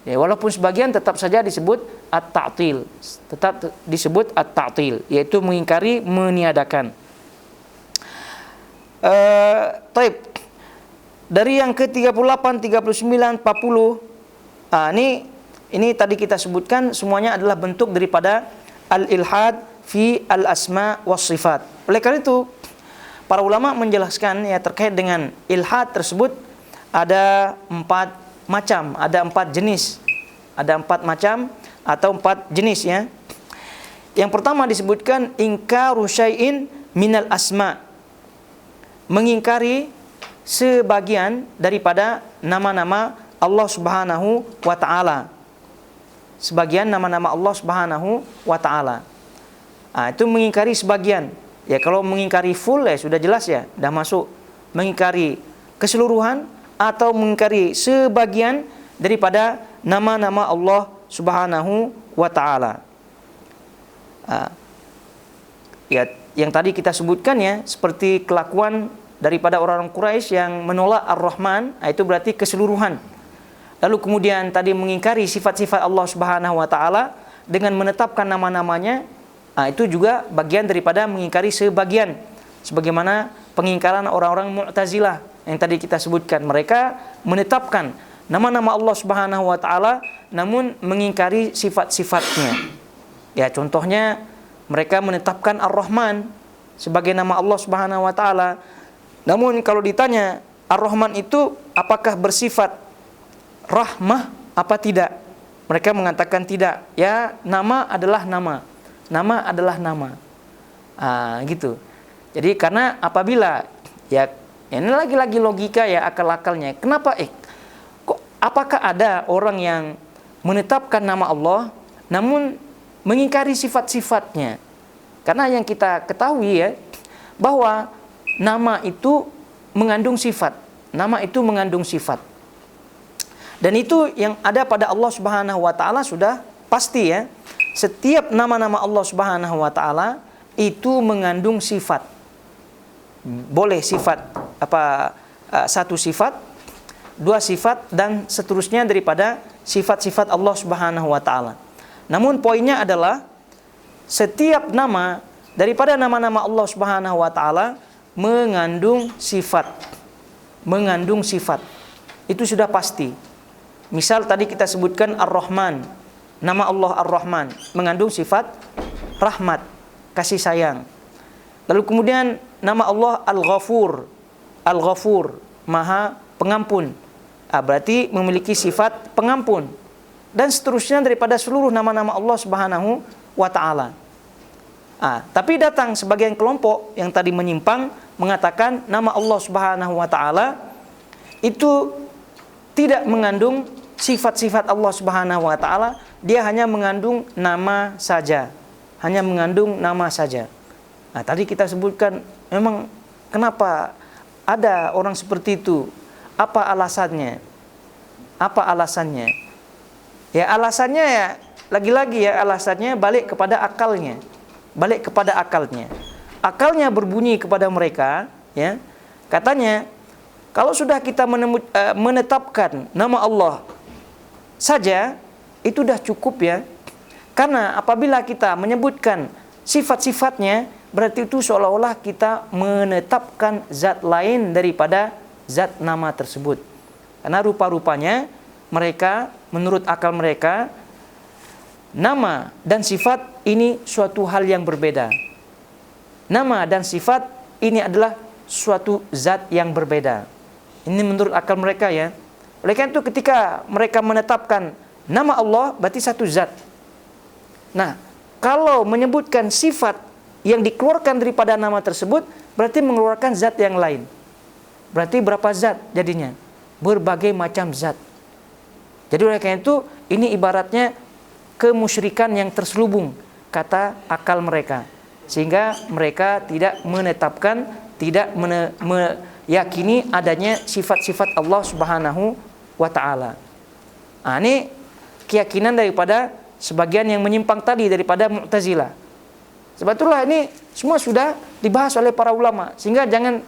Ya, walaupun sebagian tetap saja disebut at-ta'til, tetap disebut at-ta'til, yaitu mengingkari, meniadakan. Taib. Dari yang ke-38, 39, 40, ini tadi kita sebutkan semuanya adalah bentuk daripada al-ilhad fi al-asma was sifat. Oleh karena itu, para ulama menjelaskan ya terkait dengan ilhad tersebut ada 4 macam, ada 4 jenis. Ada 4 macam atau 4 jenis ya. Yang pertama disebutkan ingkaru syai'in minal asma. Mengingkari sebagian daripada nama-nama Allah Subhanahu wa taala. Sebagian nama-nama Allah Subhanahu wa taala. Itu mengingkari sebagian. Ya kalau mengingkari full ya sudah jelas ya, dah masuk mengingkari keseluruhan atau mengingkari sebagian daripada nama-nama Allah Subhanahu wa taala. Ya yang tadi kita sebutkan ya, seperti kelakuan daripada orang-orang Quraisy yang menolak Ar-Rahman, itu berarti keseluruhan. Lalu kemudian tadi mengingkari sifat-sifat Allah Subhanahu wa taala dengan menetapkan nama-namanya, itu juga bagian daripada mengingkari sebagian. Sebagaimana pengingkaran orang-orang Mu'tazilah yang tadi kita sebutkan, mereka menetapkan nama-nama Allah Subhanahu wa taala namun mengingkari sifat-sifatnya. Ya, contohnya mereka menetapkan Ar-Rahman sebagai nama Allah Subhanahu wa taala. Namun kalau ditanya Ar-Rahman itu apakah bersifat rahmah apa tidak? Mereka mengatakan tidak. Ya, nama adalah nama. Nama adalah nama. Gitu. Jadi karena apabila ya ini lagi-lagi logika ya, akal-akalnya. Kenapa kok apakah ada orang yang menetapkan nama Allah namun mengingkari sifat-sifatnya? Karena yang kita ketahui ya bahwa nama itu mengandung sifat. Nama itu mengandung sifat. Dan itu yang ada pada Allah Subhanahu wa taala sudah pasti ya. Setiap nama-nama Allah Subhanahu wa taala itu mengandung sifat. Boleh sifat satu sifat, 2 sifat dan seterusnya daripada sifat-sifat Allah Subhanahu wa taala. Namun poinnya adalah setiap nama daripada nama-nama Allah Subhanahu wa taala mengandung sifat. Mengandung sifat. Itu sudah pasti. Misal tadi kita sebutkan Ar-Rahman. Nama Allah Ar-Rahman mengandung sifat rahmat, kasih sayang. Lalu kemudian nama Allah Al-Ghafur. Al-Ghafur, Maha Pengampun. Berarti memiliki sifat pengampun. Dan seterusnya daripada seluruh nama-nama Allah Subhanahu wa taala. Tapi datang sebagian kelompok yang tadi menyimpang mengatakan nama Allah Subhanahu wa taala itu tidak mengandung sifat-sifat Allah Subhanahu wa taala, dia hanya mengandung nama saja. Hanya mengandung nama saja. Tadi kita sebutkan memang kenapa ada orang seperti itu? Apa alasannya? Apa alasannya? Ya alasannya ya lagi-lagi ya alasannya balik kepada akalnya. Balik kepada akalnya. Akalnya berbunyi kepada mereka, ya. Katanya, kalau sudah kita menetapkan nama Allah saja, itu dah cukup ya. Karena apabila kita menyebutkan sifat-sifatnya, berarti itu seolah-olah kita menetapkan zat lain daripada zat nama tersebut. Karena rupa-rupanya mereka, menurut akal mereka, nama dan sifat ini suatu hal yang berbeda. Nama dan sifat ini adalah suatu zat yang berbeda. Ini menurut akal mereka ya. Oleh karena itu ketika mereka menetapkan nama Allah, berarti satu zat. Nah, kalau menyebutkan sifat yang dikeluarkan daripada nama tersebut, berarti mengeluarkan zat yang lain. Berarti berapa zat jadinya? Berbagai macam zat. Jadi oleh karena itu, ini ibaratnya kemusyrikan yang terselubung, kata akal mereka. Sehingga mereka tidak menetapkan, tidak meyakini adanya sifat-sifat Allah Subhanahu wa ta'ala. Nah, ini keyakinan daripada sebagian yang menyimpang tadi daripada Mu'tazilah. Sebetulnya ini semua sudah dibahas oleh para ulama, sehingga jangan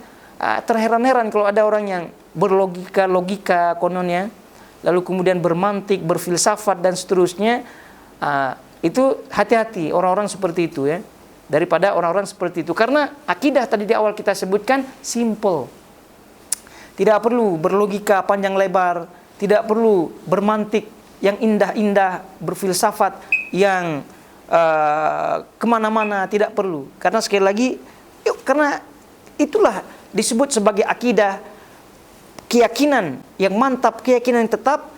terheran-heran kalau ada orang yang berlogika kononnya, lalu kemudian bermantik, berfilsafat dan seterusnya. Itu hati-hati orang-orang seperti itu ya, daripada orang-orang seperti itu. Karena akidah tadi di awal kita sebutkan simple, tidak perlu berlogika panjang lebar, tidak perlu bermantik yang indah-indah, berfilsafat yang kemana-mana, tidak perlu. Karena sekali lagi, karena itulah disebut sebagai akidah, keyakinan yang mantap, keyakinan yang tetap.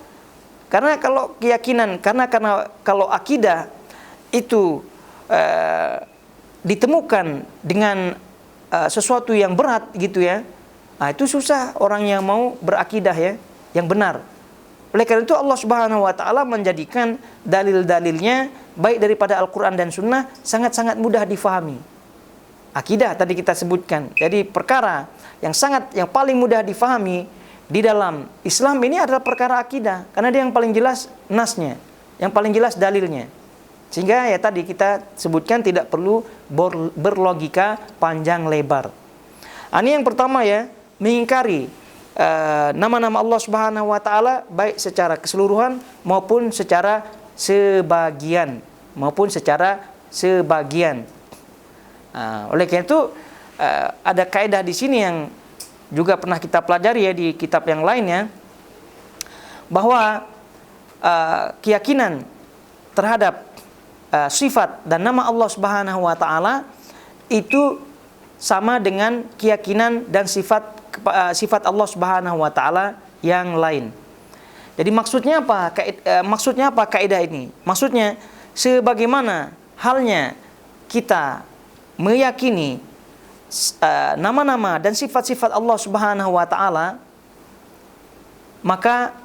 Karena kalau keyakinan, karena kalau akidah itu ditemukan dengan sesuatu yang berat gitu ya, nah itu susah orang yang mau berakidah ya, yang benar. Oleh karena itu Allah Subhanahu wa ta'ala menjadikan dalil-dalilnya baik daripada Al-Quran dan Sunnah sangat-sangat mudah difahami. Akidah tadi kita sebutkan. Jadi perkara yang paling mudah difahami di dalam Islam ini adalah perkara akidah, karena dia yang paling jelas nasnya, yang paling jelas dalilnya. Sehingga ya tadi kita sebutkan tidak perlu berlogika panjang lebar. Ini yang pertama ya, mengingkari nama-nama Allah Subhanahu wa ta'ala baik secara keseluruhan maupun secara sebagian. Oleh karena itu ada kaidah di sini yang juga pernah kita pelajari ya di kitab yang lainnya, bahwa keyakinan terhadap sifat dan nama Allah Subhanahu wa ta'ala itu sama dengan keyakinan dan sifat Allah Subhanahu wa ta'ala yang lain. Jadi maksudnya apa kaidah ini? Maksudnya sebagaimana halnya kita meyakini nama-nama dan sifat-sifat Allah Subhanahu wa ta'ala, maka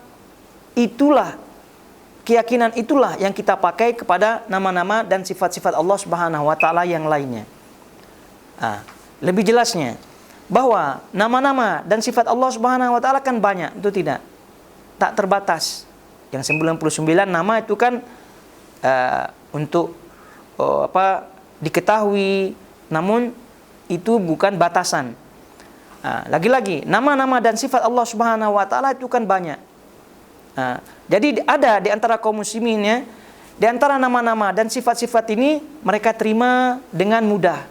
itulah keyakinan itulah yang kita pakai kepada nama-nama dan sifat-sifat Allah Subhanahu wa ta'ala yang lainnya. Lebih jelasnya, bahwa nama-nama dan sifat Allah Subhanahu wa ta'ala kan banyak, itu tak terbatas. Yang 99 nama itu kan untuk diketahui, namun itu bukan batasan. Lagi-lagi nama-nama dan sifat Allah Subhanahu wa ta'ala itu kan banyak. Jadi ada di antara kaum muslimin ya, di antara nama-nama dan sifat-sifat ini mereka terima dengan mudah.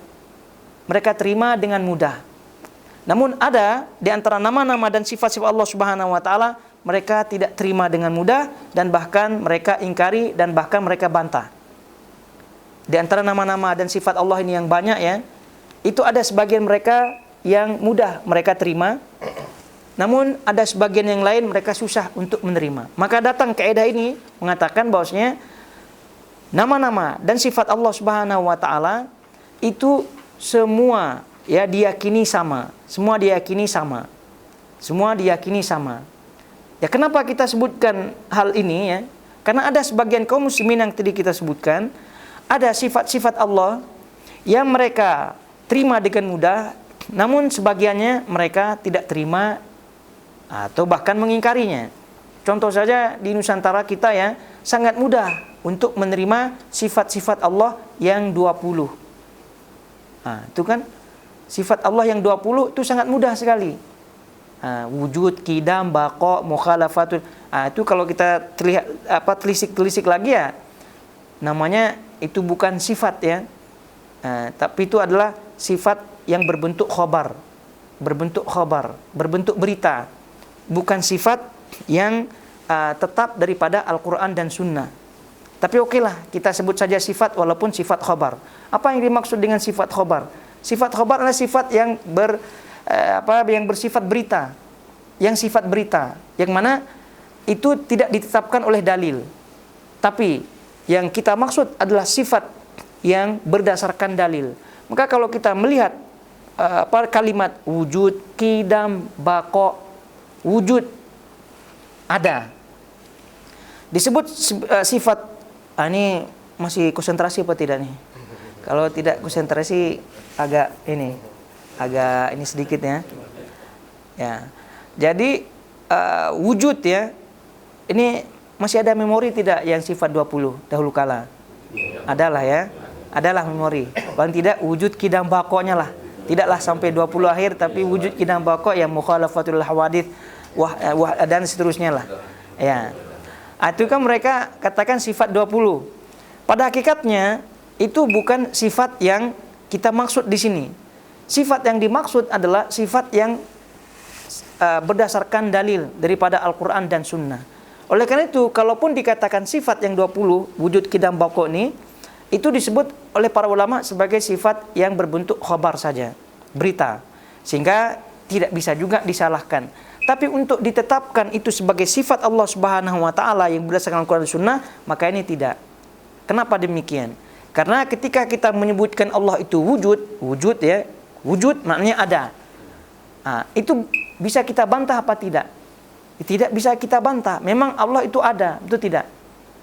Namun ada di antara nama-nama dan sifat-sifat Allah Subhanahu wa ta'ala mereka tidak terima dengan mudah, dan bahkan mereka ingkari dan bahkan mereka bantah. Di antara nama-nama dan sifat Allah ini yang banyak ya, itu ada sebagian mereka yang mudah mereka terima, namun ada sebagian yang lain mereka susah untuk menerima. Maka datang kaidah ini mengatakan bahwasanya nama-nama dan sifat Allah Subhanahu wa ta'ala itu semua ya diyakini sama. Semua diyakini sama. Ya, kenapa kita sebutkan hal ini ya? Karena ada sebagian kaum muslimin yang tadi kita sebutkan, ada sifat-sifat Allah yang mereka terima dengan mudah, namun sebagiannya mereka tidak terima atau bahkan mengingkarinya. Contoh saja di Nusantara kita ya, sangat mudah untuk menerima sifat-sifat Allah yang 20. Itu kan sifat Allah yang 20 itu sangat mudah sekali. Wujud, qidam, baqa, mukhalafatun. Itu kalau kita telisik lagi ya, namanya itu bukan sifat ya. Tapi itu adalah sifat yang berbentuk khobar, berbentuk berita, bukan sifat yang tetap daripada Al-Quran dan Sunnah. Tapi okelah, kita sebut saja sifat walaupun sifat khobar. Apa yang dimaksud dengan sifat khobar? Sifat khobar adalah sifat yang bersifat berita, yang sifat berita, yang mana itu tidak ditetapkan oleh dalil. Tapi yang kita maksud adalah sifat yang berdasarkan dalil. Maka kalau kita melihat kalimat wujud, qidam, baqa, wujud ada, disebut sifat. Ini masih konsentrasi apa tidak nih? Kalau tidak konsentrasi agak ini sedikit ya. Ya. Jadi wujud ya. Ini masih ada memori tidak yang sifat 20 dahulu kala? Adalah ya. Adalah memori. Paling tidak wujud qidam baqanya lah. Tidaklah sampai 20 akhir, tapi wujud qidam baqa yang mukhalafatul hawadits dan seterusnya lah. Ya. Itu kan mereka katakan sifat 20. Pada hakikatnya itu bukan sifat yang kita maksud di sini. Sifat yang dimaksud adalah sifat yang berdasarkan dalil daripada Al-Quran dan Sunnah. Oleh karena itu, kalaupun dikatakan sifat yang 20, wujud qidam baqa ini, itu disebut oleh para ulama sebagai sifat yang berbentuk khabar saja, berita. Sehingga tidak bisa juga disalahkan. Tapi untuk ditetapkan itu sebagai sifat Allah Subhanahu wa taala yang berdasarkan Al-Qur'an dan Sunnah, maka ini tidak. Kenapa demikian? Karena ketika kita menyebutkan Allah itu wujud ya, wujud maknanya ada. Itu bisa kita bantah apa tidak? Tidak bisa kita bantah. Memang Allah itu ada, itu tidak.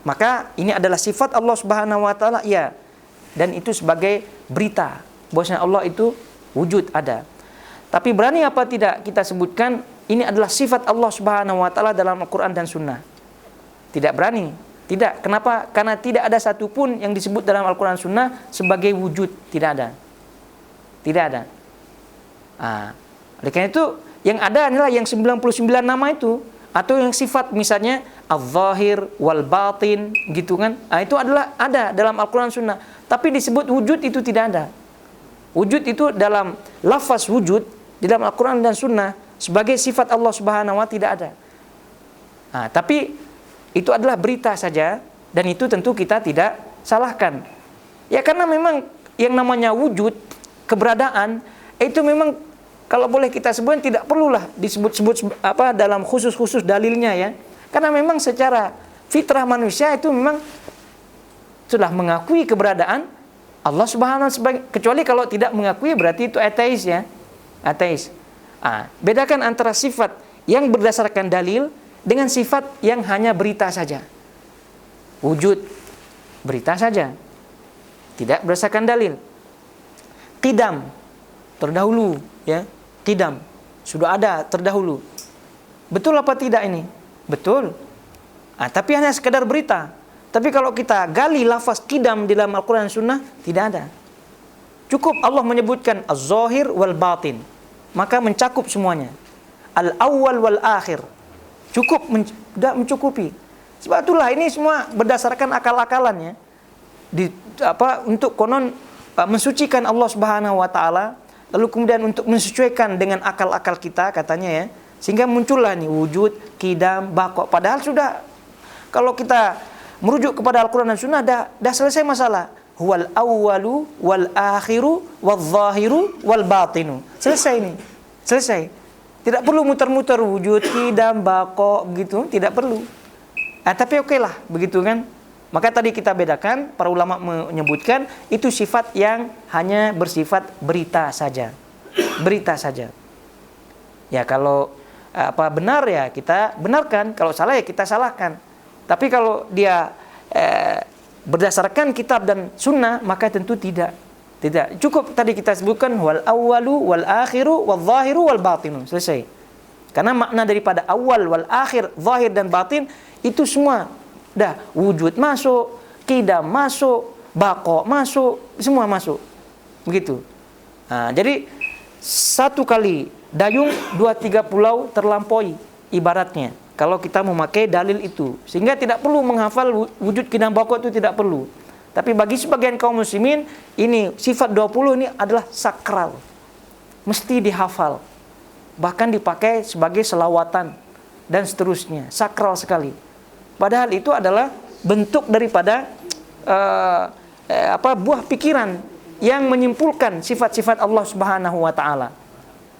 Maka ini adalah sifat Allah Subhanahu wa taala, ya. Dan itu sebagai berita bahwasanya Allah itu wujud, ada. Tapi berani apa tidak kita sebutkan ini adalah sifat Allah Subhanahu wa taala dalam Al-Qur'an dan Sunnah? Tidak berani. Tidak. Kenapa? Karena tidak ada satupun yang disebut dalam Al-Qur'an dan Sunnah sebagai wujud. Tidak ada. Tidak ada. Oleh karena itu, yang ada adalah yang 99 nama itu, atau yang sifat misalnya al-zahir wal batin gitu kan. Itu adalah ada dalam Al-Qur'an dan Sunnah. Tapi disebut wujud itu tidak ada. Wujud itu dalam lafaz wujud di dalam Al-Qur'an dan Sunnah sebagai sifat Allah Subhanahu wa taala tidak ada. Tapi itu adalah berita saja, dan itu tentu kita tidak salahkan. Ya karena memang yang namanya wujud, keberadaan, itu memang kalau boleh kita sebutkan tidak perlulah disebut-sebut dalam khusus-khusus dalilnya ya. Karena memang secara fitrah manusia itu memang sudah mengakui keberadaan Allah Subhanahu wa taala, kecuali kalau tidak mengakui berarti itu ateis ya. Ateis. Bedakan antara sifat yang berdasarkan dalil dengan sifat yang hanya berita saja. Wujud, berita saja, tidak berdasarkan dalil. Qidam, terdahulu ya. Qidam, sudah ada terdahulu. Betul apa tidak ini? Betul. Tapi hanya sekedar berita. Tapi kalau kita gali lafaz qidam di dalam Al-Quran dan Sunnah, tidak ada. Cukup Allah menyebutkan az-zahir wal batin, maka mencakup semuanya. Al-awwal wal akhir, cukup, tidak mencukupi. Sebab itulah ini semua berdasarkan akal-akalannya. Untuk konon mensucikan Allah Subhanahu wa taala, lalu kemudian untuk menyesuaikan dengan akal-akal kita katanya ya, sehingga muncullah nih wujud, qidam, baqa. Padahal sudah, kalau kita merujuk kepada Al-Quran dan Sunnah, dah selesai masalah. Huwal awwalu wal akhiru wal zahiru wal batinu. Selesai ini. Selesai. Tidak perlu muter-muter wujud, qidam, baqa begitu, tidak perlu. Tapi okelah begitu kan. Maka tadi kita bedakan, para ulama menyebutkan itu sifat yang hanya bersifat berita saja. Berita saja. Ya kalau benar ya kita benarkan, kalau salah ya kita salahkan. Tapi kalau dia berdasarkan kitab dan sunnah, maka tentu tidak. Tidak. Cukup tadi kita sebutkan wal awwalu wal akhiru wal zahiru wal batinu. Selesai. Karena makna daripada awal wal akhir, zahir dan batin itu semua dah wujud masuk, Qidam masuk, Baqa masuk, semua masuk. Begitu. Nah, jadi satu kali dayung 2-3 pulau terlampaui ibaratnya. Kalau kita memakai dalil itu, sehingga tidak perlu menghafal wujud Qidam Baqa, itu tidak perlu. Tapi bagi sebagian kaum muslimin, ini sifat 20 ini adalah sakral. Mesti dihafal. Bahkan dipakai sebagai selawatan dan seterusnya. Sakral sekali. Padahal itu adalah bentuk daripada buah pikiran yang menyimpulkan sifat-sifat Allah Subhanahu wa taala.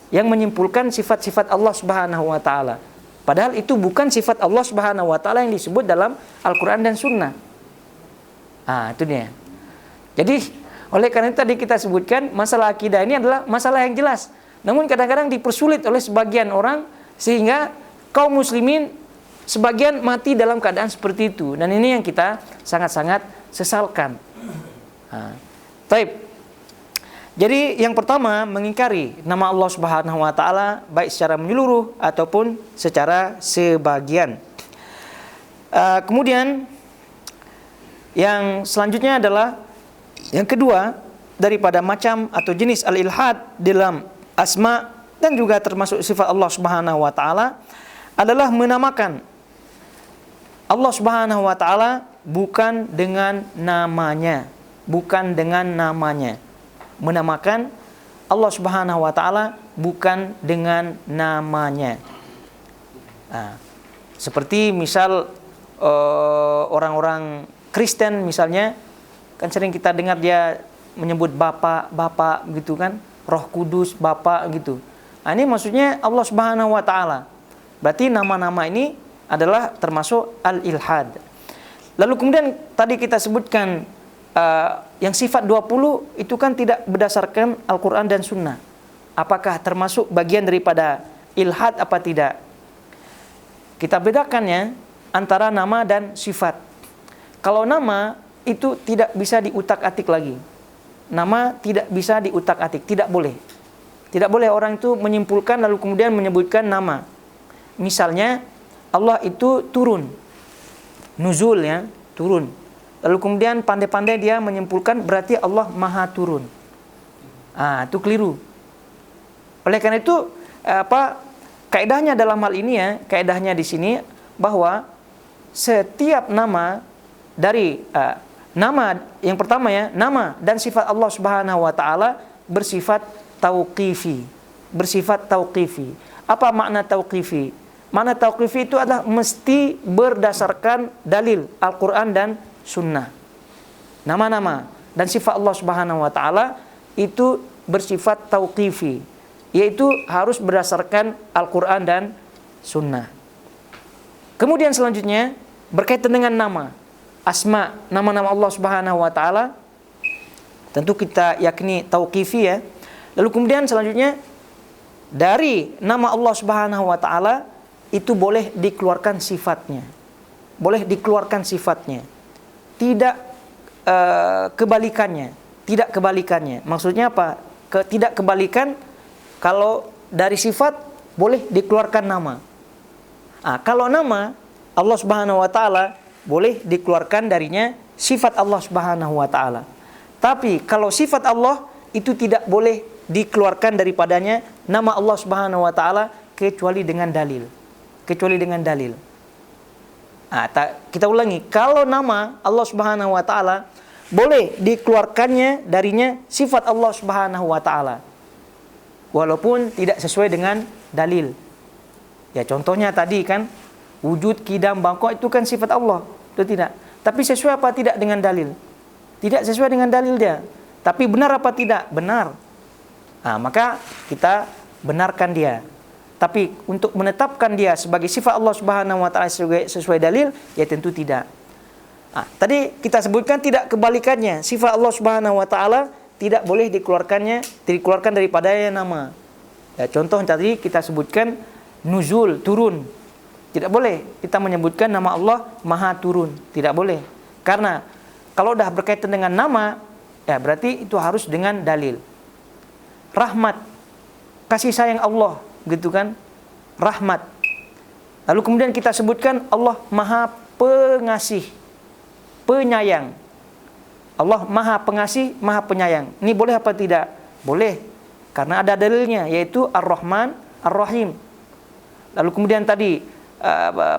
Yang menyimpulkan sifat-sifat Allah Subhanahu wa taala. Padahal itu bukan sifat Allah Subhanahu wa taala yang disebut dalam Al-Qur'an dan Sunnah. Itu dia. Jadi oleh karena itu tadi kita sebutkan masalah akidah ini adalah masalah yang jelas. Namun kadang-kadang dipersulit oleh sebagian orang sehingga kaum muslimin sebagian mati dalam keadaan seperti itu. Dan ini yang kita sangat-sangat sesalkan. Taib. Jadi yang pertama mengingkari nama Allah Subhanahu wa taala baik secara menyeluruh ataupun secara sebagian. Kemudian yang selanjutnya adalah yang kedua daripada macam atau jenis al-ilhad dalam asma dan juga termasuk sifat Allah Subhanahu wa taala adalah menamakan Allah Subhanahu wa taala bukan dengan namanya, bukan dengan namanya. Menamakan Allah Subhanahu wa taala bukan dengan namanya. Seperti misal orang-orang Kristen misalnya, kan sering kita dengar dia menyebut Bapak gitu kan, Roh Kudus Bapak gitu. Ini maksudnya Allah Subhanahu wa taala. Berarti nama-nama ini adalah termasuk al-ilhad. Lalu kemudian tadi kita sebutkan yang sifat 20 itu kan tidak berdasarkan Al-Quran dan Sunnah. Apakah termasuk bagian daripada ilhad apa tidak? Kita bedakannya antara nama dan sifat. Kalau nama itu tidak bisa diutak-atik lagi. Nama tidak bisa diutak-atik, tidak boleh. Tidak boleh orang itu menyimpulkan lalu kemudian menyebutkan nama. Misalnya Allah itu turun, nuzul ya, turun. Lalu kemudian pandai-pandai dia menyimpulkan berarti Allah maha turun. Itu keliru. Oleh karena itu kaidahnya dalam hal ini ya, kaidahnya di sini bahwa setiap nama dari nama yang pertama ya, nama dan sifat Allah Subhanahu wa taala bersifat tauqifi. Bersifat tauqifi. Apa makna tauqifi? Makna tauqifi itu adalah mesti berdasarkan dalil Al-Qur'an dan Sunnah. Nama-nama dan sifat Allah Subhanahu wa taala itu bersifat tauqifi, yaitu harus berdasarkan Al-Qur'an dan Sunnah. Kemudian selanjutnya berkaitan dengan nama, asma, nama-nama Allah Subhanahu wa taala tentu kita yakini tauqifi ya. Lalu kemudian selanjutnya dari nama Allah Subhanahu wa taala itu boleh dikeluarkan sifatnya. Boleh dikeluarkan sifatnya. Tidak kebalikannya. Tidak kebalikannya. Maksudnya apa? Tidak kebalikan kalau dari sifat boleh dikeluarkan nama. Kalau nama Allah Subhanahu wa taala boleh dikeluarkan darinya sifat Allah Subhanahu wa taala. Tapi kalau sifat Allah itu tidak boleh dikeluarkan daripadanya nama Allah Subhanahu wa taala kecuali dengan dalil. Kecuali dengan dalil. Kita ulangi, kalau nama Allah Subhanahu wa taala boleh dikeluarkannya darinya sifat Allah Subhanahu wa taala. Walaupun tidak sesuai dengan dalil. Ya contohnya tadi kan wujud, qidam, baqa itu kan sifat Allah, itu tidak. Tapi sesuai apa tidak dengan dalil? Tidak sesuai dengan dalil dia. Tapi benar apa tidak? Benar. Maka kita benarkan dia. Tapi untuk menetapkan dia sebagai sifat Allah Subhanahu wa taala sesuai dalil, ya tentu tidak. Tadi kita sebutkan tidak kebalikannya. Sifat Allah Subhanahu wa taala tidak boleh dikeluarkan daripada nama. Ya, contoh tadi kita sebutkan nuzul, turun. Tidak boleh kita menyebutkan nama Allah maha turun. Tidak boleh. Karena kalau dah berkaitan dengan nama, ya berarti itu harus dengan dalil. Rahmat, kasih sayang Allah, gitu kan, rahmat. Lalu kemudian kita sebutkan Allah maha pengasih. penyayang. Allah Maha Pengasih, Maha Penyayang. Ini boleh apa tidak? Boleh. Karena ada dalilnya, yaitu Ar-Rahman, Ar-Rahim. Lalu kemudian tadi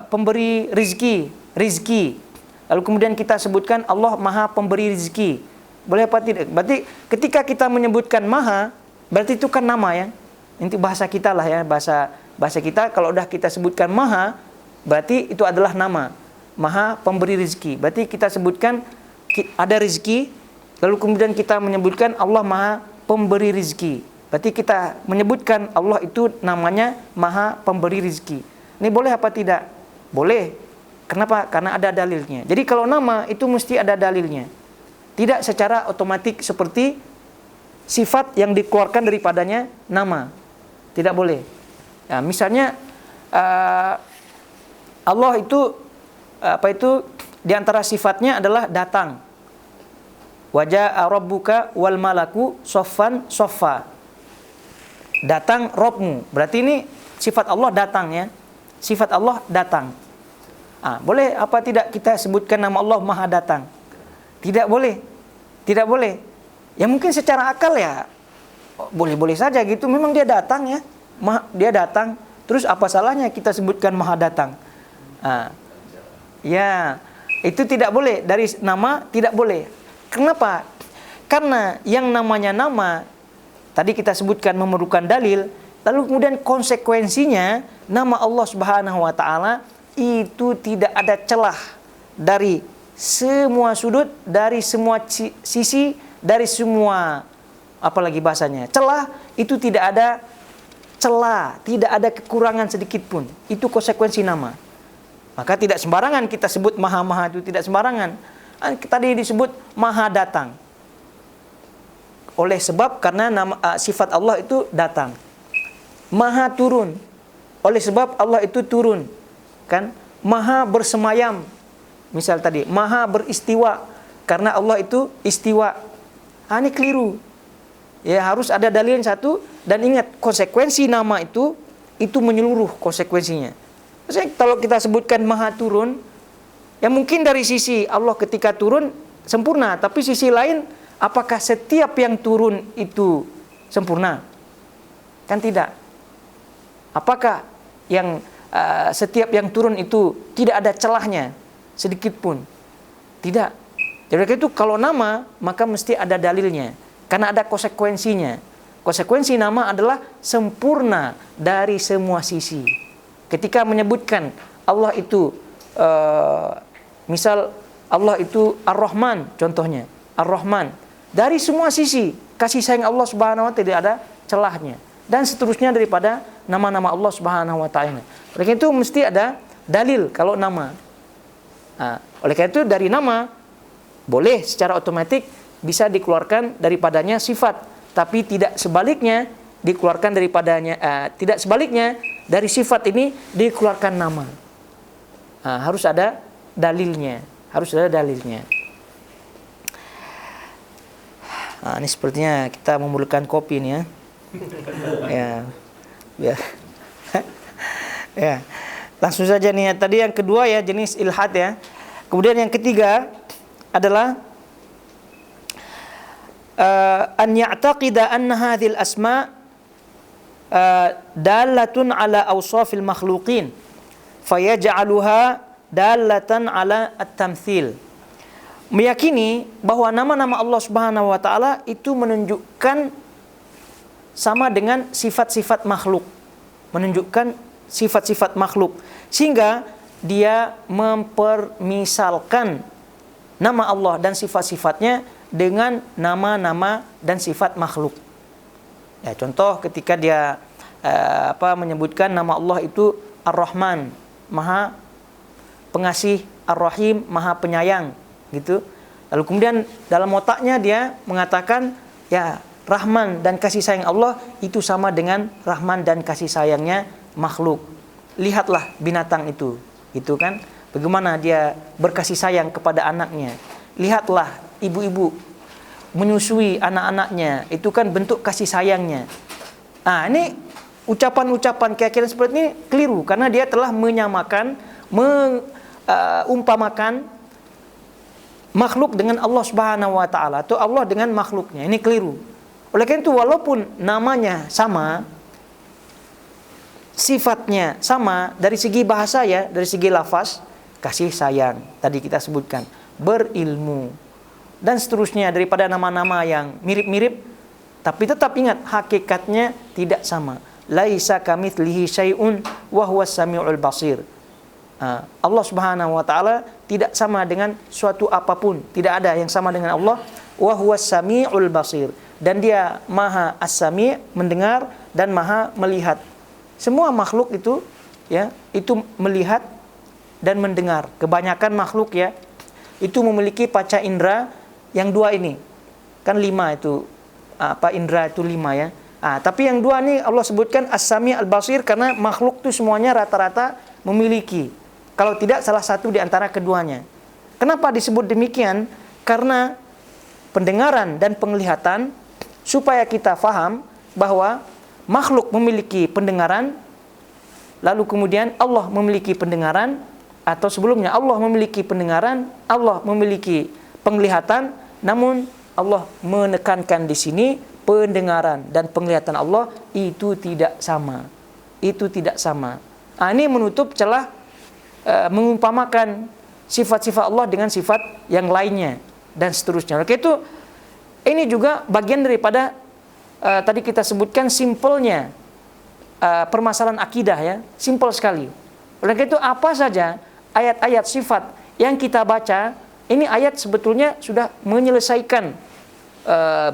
pemberi rizki. Lalu kemudian kita sebutkan Allah Maha Pemberi rizki. Boleh apa tidak? Berarti ketika kita menyebutkan Maha, berarti itu kan nama ya. Ini bahasa kita lah ya, bahasa kita kalau udah kita sebutkan Maha, berarti itu adalah nama. Maha Pemberi rizki. Berarti kita sebutkan ada rizki, lalu kemudian kita menyebutkan Allah Maha Pemberi rizki. Berarti kita menyebutkan Allah itu namanya Maha Pemberi rizki. Ini boleh apa tidak? Boleh. Kenapa? Karena ada dalilnya. Jadi kalau nama itu mesti ada dalilnya. Tidak secara otomatik seperti sifat yang dikeluarkan daripadanya nama. Tidak boleh. Nah, misalnya Allah itu di antara sifatnya adalah datang. Waja'a rabbuka wal malaku soffan soffa. Datang Rabbmu. Berarti ini sifat Allah datang ya. Sifat Allah datang. Boleh apa tidak kita sebutkan nama Allah Maha Datang? Tidak boleh. Tidak boleh. Ya mungkin secara akal ya boleh-boleh saja gitu. Memang dia datang ya. Dia datang. Terus apa salahnya kita sebutkan Maha Datang? Ya, itu tidak boleh. Dari nama tidak boleh. Kenapa? Karena yang namanya nama tadi kita sebutkan memerlukan dalil, lalu kemudian konsekuensinya nama Allah Subhanahu wa taala itu tidak ada celah dari semua sudut, dari semua sisi, dari semua apalagi bahasanya. Celah itu tidak ada celah, tidak ada kekurangan sedikit pun. Itu konsekuensi nama. Maka tidak sembarangan kita sebut Maha-Maha, itu tidak sembarangan. Tadi disebut Maha Datang. Oleh sebab karena sifat Allah itu datang. Maha Turun. Oleh sebab Allah itu turun. Kan? Maha Bersemayam. Misal tadi, Maha Beristiwa. Karena Allah itu istiwa. Ini keliru. Ya, harus ada dalil yang satu. Dan ingat, konsekuensi nama itu menyeluruh konsekuensinya. Maksudnya, kalau kita sebutkan Maha Turun, ya mungkin dari sisi Allah ketika turun sempurna, tapi sisi lain apakah setiap yang turun itu sempurna? Kan tidak. Apakah yang setiap yang turun itu tidak ada celahnya sedikit pun? Tidak. Jadi itu kalau nama maka mesti ada dalilnya, karena ada konsekuensinya. Konsekuensi nama adalah sempurna dari semua sisi. Ketika menyebutkan Allah itu misal Allah itu Ar-Rahman contohnya, Ar-Rahman, dari semua sisi kasih sayang Allah Subhanahu wa taala tidak ada celahnya, dan seterusnya daripada nama-nama Allah Subhanahu wa taala. Oleh karena itu mesti ada dalil kalau nama. Oleh karena itu dari nama boleh secara otomatis bisa dikeluarkan daripadanya sifat, tapi tidak sebaliknya dikeluarkan daripadanya tidak sebaliknya dari sifat ini dikeluarkan nama. Harus ada dalilnya, ini sepertinya kita memerlukan kopi nih ya. Ya. Ya. Langsung saja nih. Tadi yang kedua ya jenis ilhad ya. Kemudian yang ketiga adalah an ya'taqida anna hadhil asma dalatun ala awsafil makhluqin fayaj'aluha dalatan ala at-tamthil. Meyakini bahwa nama-nama Allah Subhanahu wa taala itu menunjukkan sama dengan sifat-sifat makhluk, menunjukkan sifat-sifat makhluk, sehingga dia mempermisalkan nama Allah dan sifat-sifatnya dengan nama-nama dan sifat makhluk. Ya, contoh ketika dia menyebutkan nama Allah itu Ar-Rahman, Maha Pengasih, Ar-Rahim, Maha Penyayang, gitu. Lalu kemudian dalam otaknya dia mengatakan, ya Rahman dan kasih sayang Allah itu sama dengan Rahman dan kasih sayangnya makhluk. Lihatlah binatang itu, gitu kan? Bagaimana dia berkasih sayang kepada anaknya. Lihatlah ibu-ibu menyusui anak-anaknya, itu kan bentuk kasih sayangnya. Ini ucapan-ucapan keyakinan seperti ini keliru, karena dia telah menyamakan, mengumpamakan makhluk dengan Allah Subhanahu wa taala atau Allah dengan makhluknya. Ini keliru. Oleh karena itu walaupun namanya sama, sifatnya sama dari segi bahasa ya, dari segi lafaz, kasih sayang tadi kita sebutkan, berilmu dan seterusnya daripada nama-nama yang mirip-mirip, tapi tetap ingat hakikatnya tidak sama. Laisa kamitslihi syai'un wa huwas samiul basir. Allah Subhanahu wa taala tidak sama dengan suatu apapun, tidak ada yang sama dengan Allah. Wa huwas samiul basir, dan dia Maha As-Sami', mendengar, dan Maha melihat. Semua makhluk itu ya, itu melihat dan mendengar. Kebanyakan makhluk ya itu memiliki panca indera yang dua ini. Kan 5 itu indera itu 5 ya. Tapi yang dua ini Allah sebutkan As-Sami' Al-Basir karena makhluk itu semuanya rata-rata memiliki. Kalau tidak salah satu di antara keduanya. Kenapa disebut demikian? Karena pendengaran dan penglihatan, supaya kita faham bahwa makhluk memiliki pendengaran, lalu kemudian Allah memiliki pendengaran, atau sebelumnya Allah memiliki pendengaran, Allah memiliki penglihatan, namun Allah menekankan di sini pendengaran dan penglihatan Allah itu tidak sama. Itu tidak sama. Ini menutup celah mengumpamakan sifat-sifat Allah dengan sifat yang lainnya dan seterusnya. Oke, itu ini juga bagian daripada tadi kita sebutkan simpelnya permasalahan akidah ya, simpel sekali. Oleh karena itu apa saja ayat-ayat sifat yang kita baca, ini ayat sebetulnya sudah menyelesaikan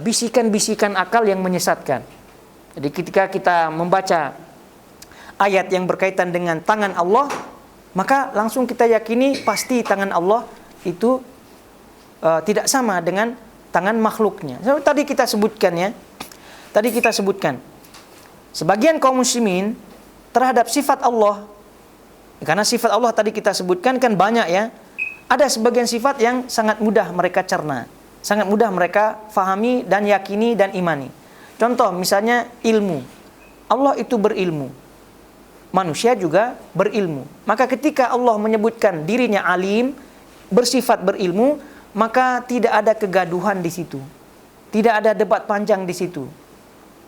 bisikan-bisikan akal yang menyesatkan. Jadi ketika kita membaca ayat yang berkaitan dengan tangan Allah, maka langsung kita yakini pasti tangan Allah itu tidak sama dengan tangan makhluknya. So, tadi kita sebutkan ya. Tadi kita sebutkan sebagian kaum muslimin terhadap sifat Allah, karena sifat Allah tadi kita sebutkan kan banyak ya. Ada sebagian sifat yang sangat mudah mereka cerna, sangat mudah mereka fahami dan yakini dan imani. Contoh misalnya ilmu. Allah itu berilmu. Manusia juga berilmu. Maka ketika Allah menyebutkan dirinya alim, bersifat berilmu, maka tidak ada kegaduhan di situ. Tidak ada debat panjang di situ.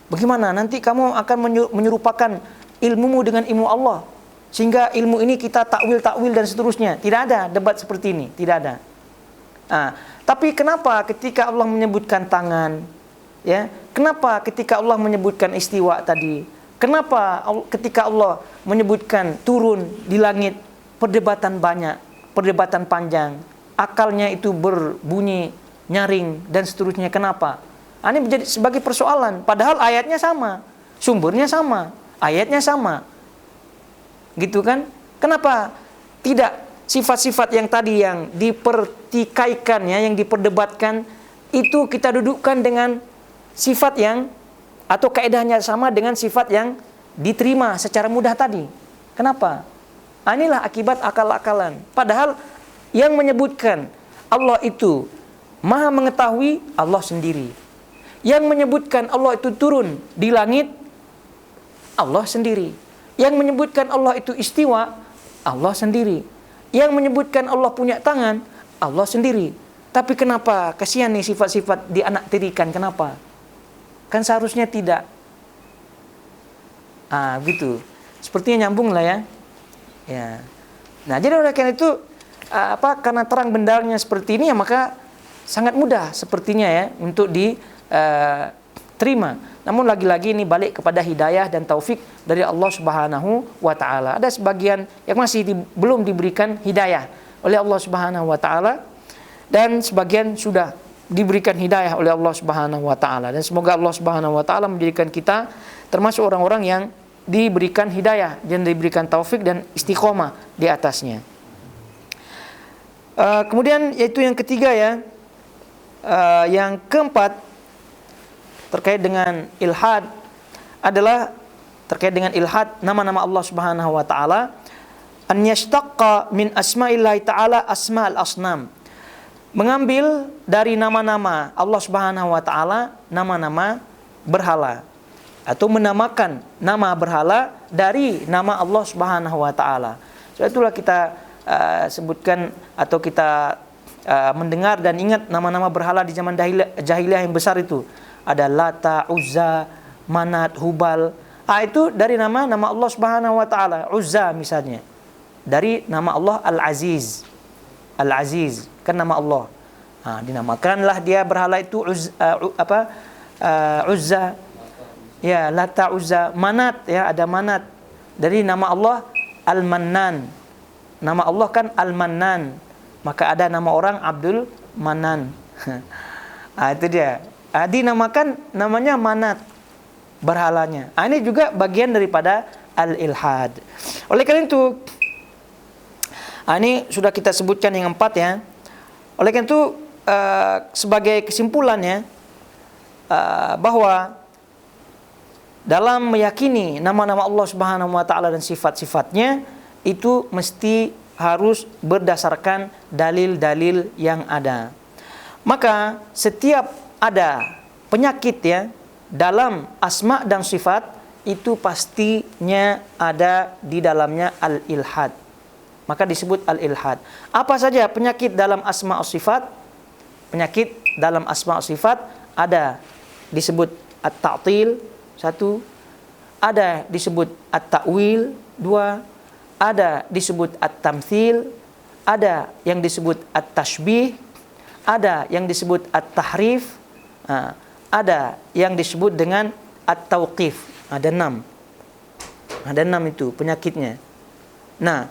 Bagaimana nanti kamu akan menyerupakan ilmumu dengan ilmu Allah, sehingga ilmu ini kita takwil dan seterusnya. Tidak ada debat seperti ini, tidak ada. Tapi kenapa ketika Allah menyebutkan tangan, ya? Kenapa ketika Allah menyebutkan istiwa tadi? Kenapa ketika Allah menyebutkan turun di langit, perdebatan banyak, perdebatan panjang, akalnya itu berbunyi nyaring dan seterusnya. Kenapa? Ini menjadi sebagai persoalan. Padahal ayatnya sama, sumbernya sama, ayatnya sama, gitu kan? Kenapa tidak sifat-sifat yang tadi yang dipertikaikan ya, yang diperdebatkan itu kita dudukkan dengan sifat yang atau kaedahnya sama dengan sifat yang diterima secara mudah tadi. Kenapa? Inilah akibat akal-akalan. Padahal yang menyebutkan Allah itu Maha mengetahui, Allah sendiri. Yang menyebutkan Allah itu turun di langit, Allah sendiri. Yang menyebutkan Allah itu istiwa, Allah sendiri. Yang menyebutkan Allah punya tangan, Allah sendiri. Tapi kenapa kasihan nih sifat-sifat dianaktirikan? Kenapa? Kan seharusnya tidak. Gitu. Sepertinya nyambung lah ya. Ya. Nah, jadi oleh karena itu karena terang benderangnya seperti ini ya, maka sangat mudah sepertinya ya untuk diterima. Namun lagi-lagi ini balik kepada hidayah dan taufik dari Allah Subhanahu wa taala. Ada sebagian yang masih belum diberikan hidayah oleh Allah Subhanahu wa taala, dan sebagian sudah diberikan hidayah oleh Allah Subhanahu wa taala. Dan semoga Allah Subhanahu wa taala menjadikan kita termasuk orang-orang yang diberikan hidayah dan diberikan taufik dan istiqomah di atasnya. Kemudian yaitu yang ketiga ya. Yang keempat terkait dengan ilhad adalah terkait dengan ilhad nama-nama Allah Subhanahu wa taala, an yashtaqqa min asma'illahi ta'ala asma'al asnam. Mengambil dari nama-nama Allah Subhanahu wa taala nama-nama berhala, atau menamakan nama berhala dari nama Allah Subhanahu wa taala. So itulah kita sebutkan atau kita mendengar dan ingat nama-nama berhala di zaman jahiliyah yang besar itu. Ada Lata, Uzza, Manat, Hubal. Itu dari nama-nama Allah Subhanahu wa taala. Uzza misalnya. Dari nama Allah Al-Aziz. Al-Aziz kan nama Allah. Dinamakanlah dia berhala itu Uzza. Ya, Lata, Uzza, Manat, ya, ada Manat. Dari nama Allah Al-Mannan. Nama Allah kan Al-Mannan. Maka ada nama orang Abdul Manan. Itu dia. Dinamakan namanya Manat, berhalanya. Ini juga bagian daripada al-ilhad. Oleh karena itu, ini sudah kita sebutkan yang 4 ya. Oleh karena itu, sebagai kesimpulannya, bahwa dalam meyakini nama-nama Allah Subhanahu wa taala dan sifat-sifatnya itu mesti harus berdasarkan dalil-dalil yang ada. Maka setiap ada penyakit ya dalam asma dan sifat itu pastinya ada di dalamnya al-ilhad. Maka disebut al-ilhad. Apa saja penyakit dalam asma sifat? Penyakit dalam asma sifat ada disebut at-ta'til 1, ada disebut at-ta'wil 2, ada disebut at-tamthil, ada yang disebut at-tashbih, ada yang disebut at-tahrif, ada yang disebut dengan at-tauqif. Ada 6. Ada 6 itu penyakitnya. Nah,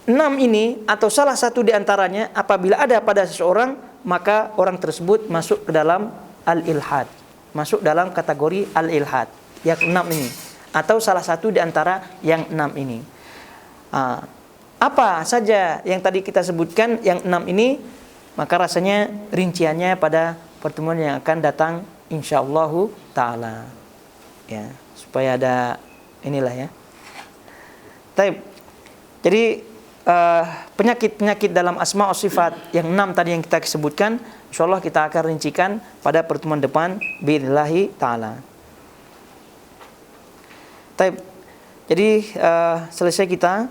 6 ini atau salah satu di antaranya apabila ada pada seseorang, maka orang tersebut masuk ke dalam al-ilhad. Masuk dalam kategori al-ilhad. Yang 6 ini. Atau salah satu di antara yang 6 ini. Apa saja yang tadi kita sebutkan yang 6 ini, maka rasanya rinciannya pada pertemuan yang akan datang insyaallah ta'ala. Ya, supaya ada inilah ya. Jadi penyakit-penyakit dalam asma wa sifat yang 6 tadi yang kita sebutkan, insyaallah kita akan rincikan pada pertemuan depan billahi ta'ala. Jadi selesai kita,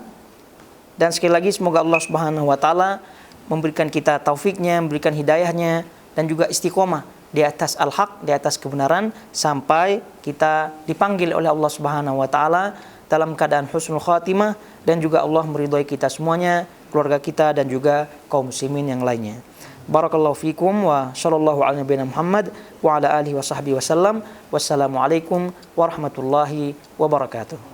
dan sekali lagi semoga Allah Subhanahu wa taala memberikan kita taufiknya, memberikan hidayahnya, dan juga istiqomah di atas al-haq, di atas kebenaran, sampai kita dipanggil oleh Allah Subhanahu wa taala dalam keadaan husnul khatimah, dan juga Allah meridhai kita semuanya, keluarga kita dan juga kaum muslimin yang lainnya. Barakallahu fikum wa sallallahu ala nabiyina Muhammad wa ala alihi wa sahbihi wasallam. Wassalamualaikum warahmatullahi wabarakatuh.